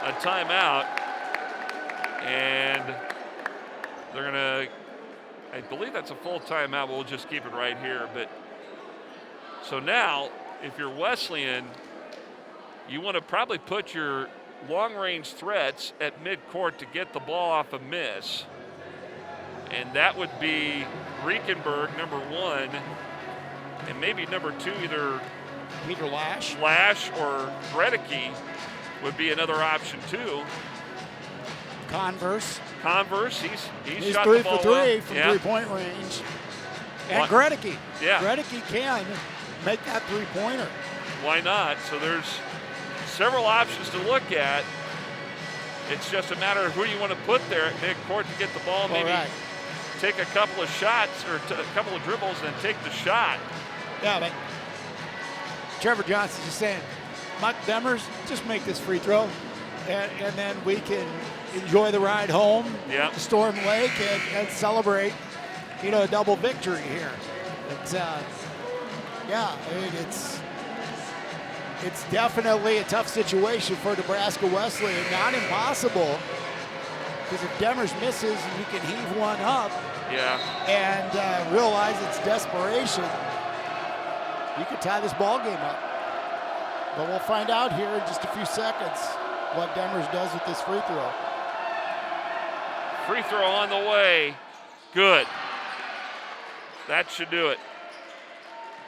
a timeout. And they're going to, I believe that's a full timeout, we'll just keep it right here. But so now, if you're Wesleyan, you want to probably put your long-range threats at midcourt to get the ball off a miss. And that would be Riekenberg, number 1, and maybe number 2, either Peter Lash. Lash or Gredicke would be another option too. Converse. Converse, he's shot 3 the ball for 3 well. from Yeah. three-point range. And What? Gredicke. Yeah. Gredicke can make that three-pointer. Why not? So there's several options to look at. It's just a matter of who you want to put there at midcourt to get the ball, maybe take a couple of shots or a couple of dribbles and take the shot. Yeah, but Trevor Johnson's just saying, Mike Demers, just make this free throw, and then we can enjoy the ride home to Storm Lake and celebrate, a double victory here. It's, it's definitely a tough situation for Nebraska Wesleyan. Not impossible, because if Demers misses, you can heave one up and realize it's desperation. You could tie this ball game up. But we'll find out here in just a few seconds what Demers does with this free throw. Free throw on the way. Good. That should do it.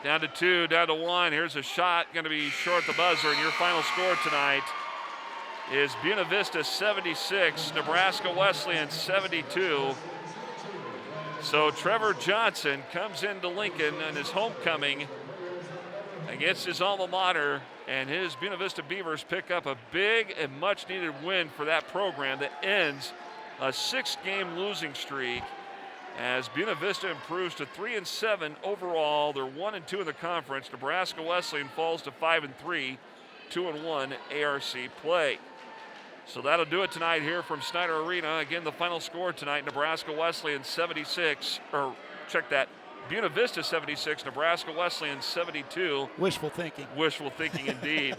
Down to 2, down to 1. Here's a shot, going to be short the buzzer. And your final score tonight is Buena Vista 76, Nebraska Wesleyan 72. So Trevor Johnson comes into Lincoln on his homecoming against his alma mater, and his Buena Vista Beavers pick up a big and much-needed win for that program that ends a 6-game losing streak as Buena Vista improves to 3-7 overall. They're 1-2 in the conference. Nebraska Wesleyan falls to 5-3, 2-1 ARC play. So that'll do it tonight here from Snyder Arena. Again, the final score tonight, Nebraska Wesleyan 76, or check that, Buena Vista 76, Nebraska Wesleyan 72. Wishful thinking. Wishful thinking indeed.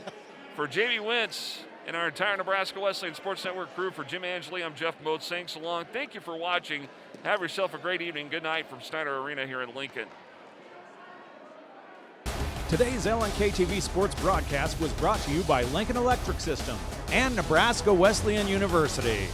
For Jamie Wentz and our entire Nebraska Wesleyan Sports Network crew, for Jim Angeli, I'm Jeff Motes saying so long. Thank you for watching. Have yourself a great evening. Good night from Snyder Arena here in Lincoln. Today's LNK TV sports broadcast was brought to you by Lincoln Electric System and Nebraska Wesleyan University.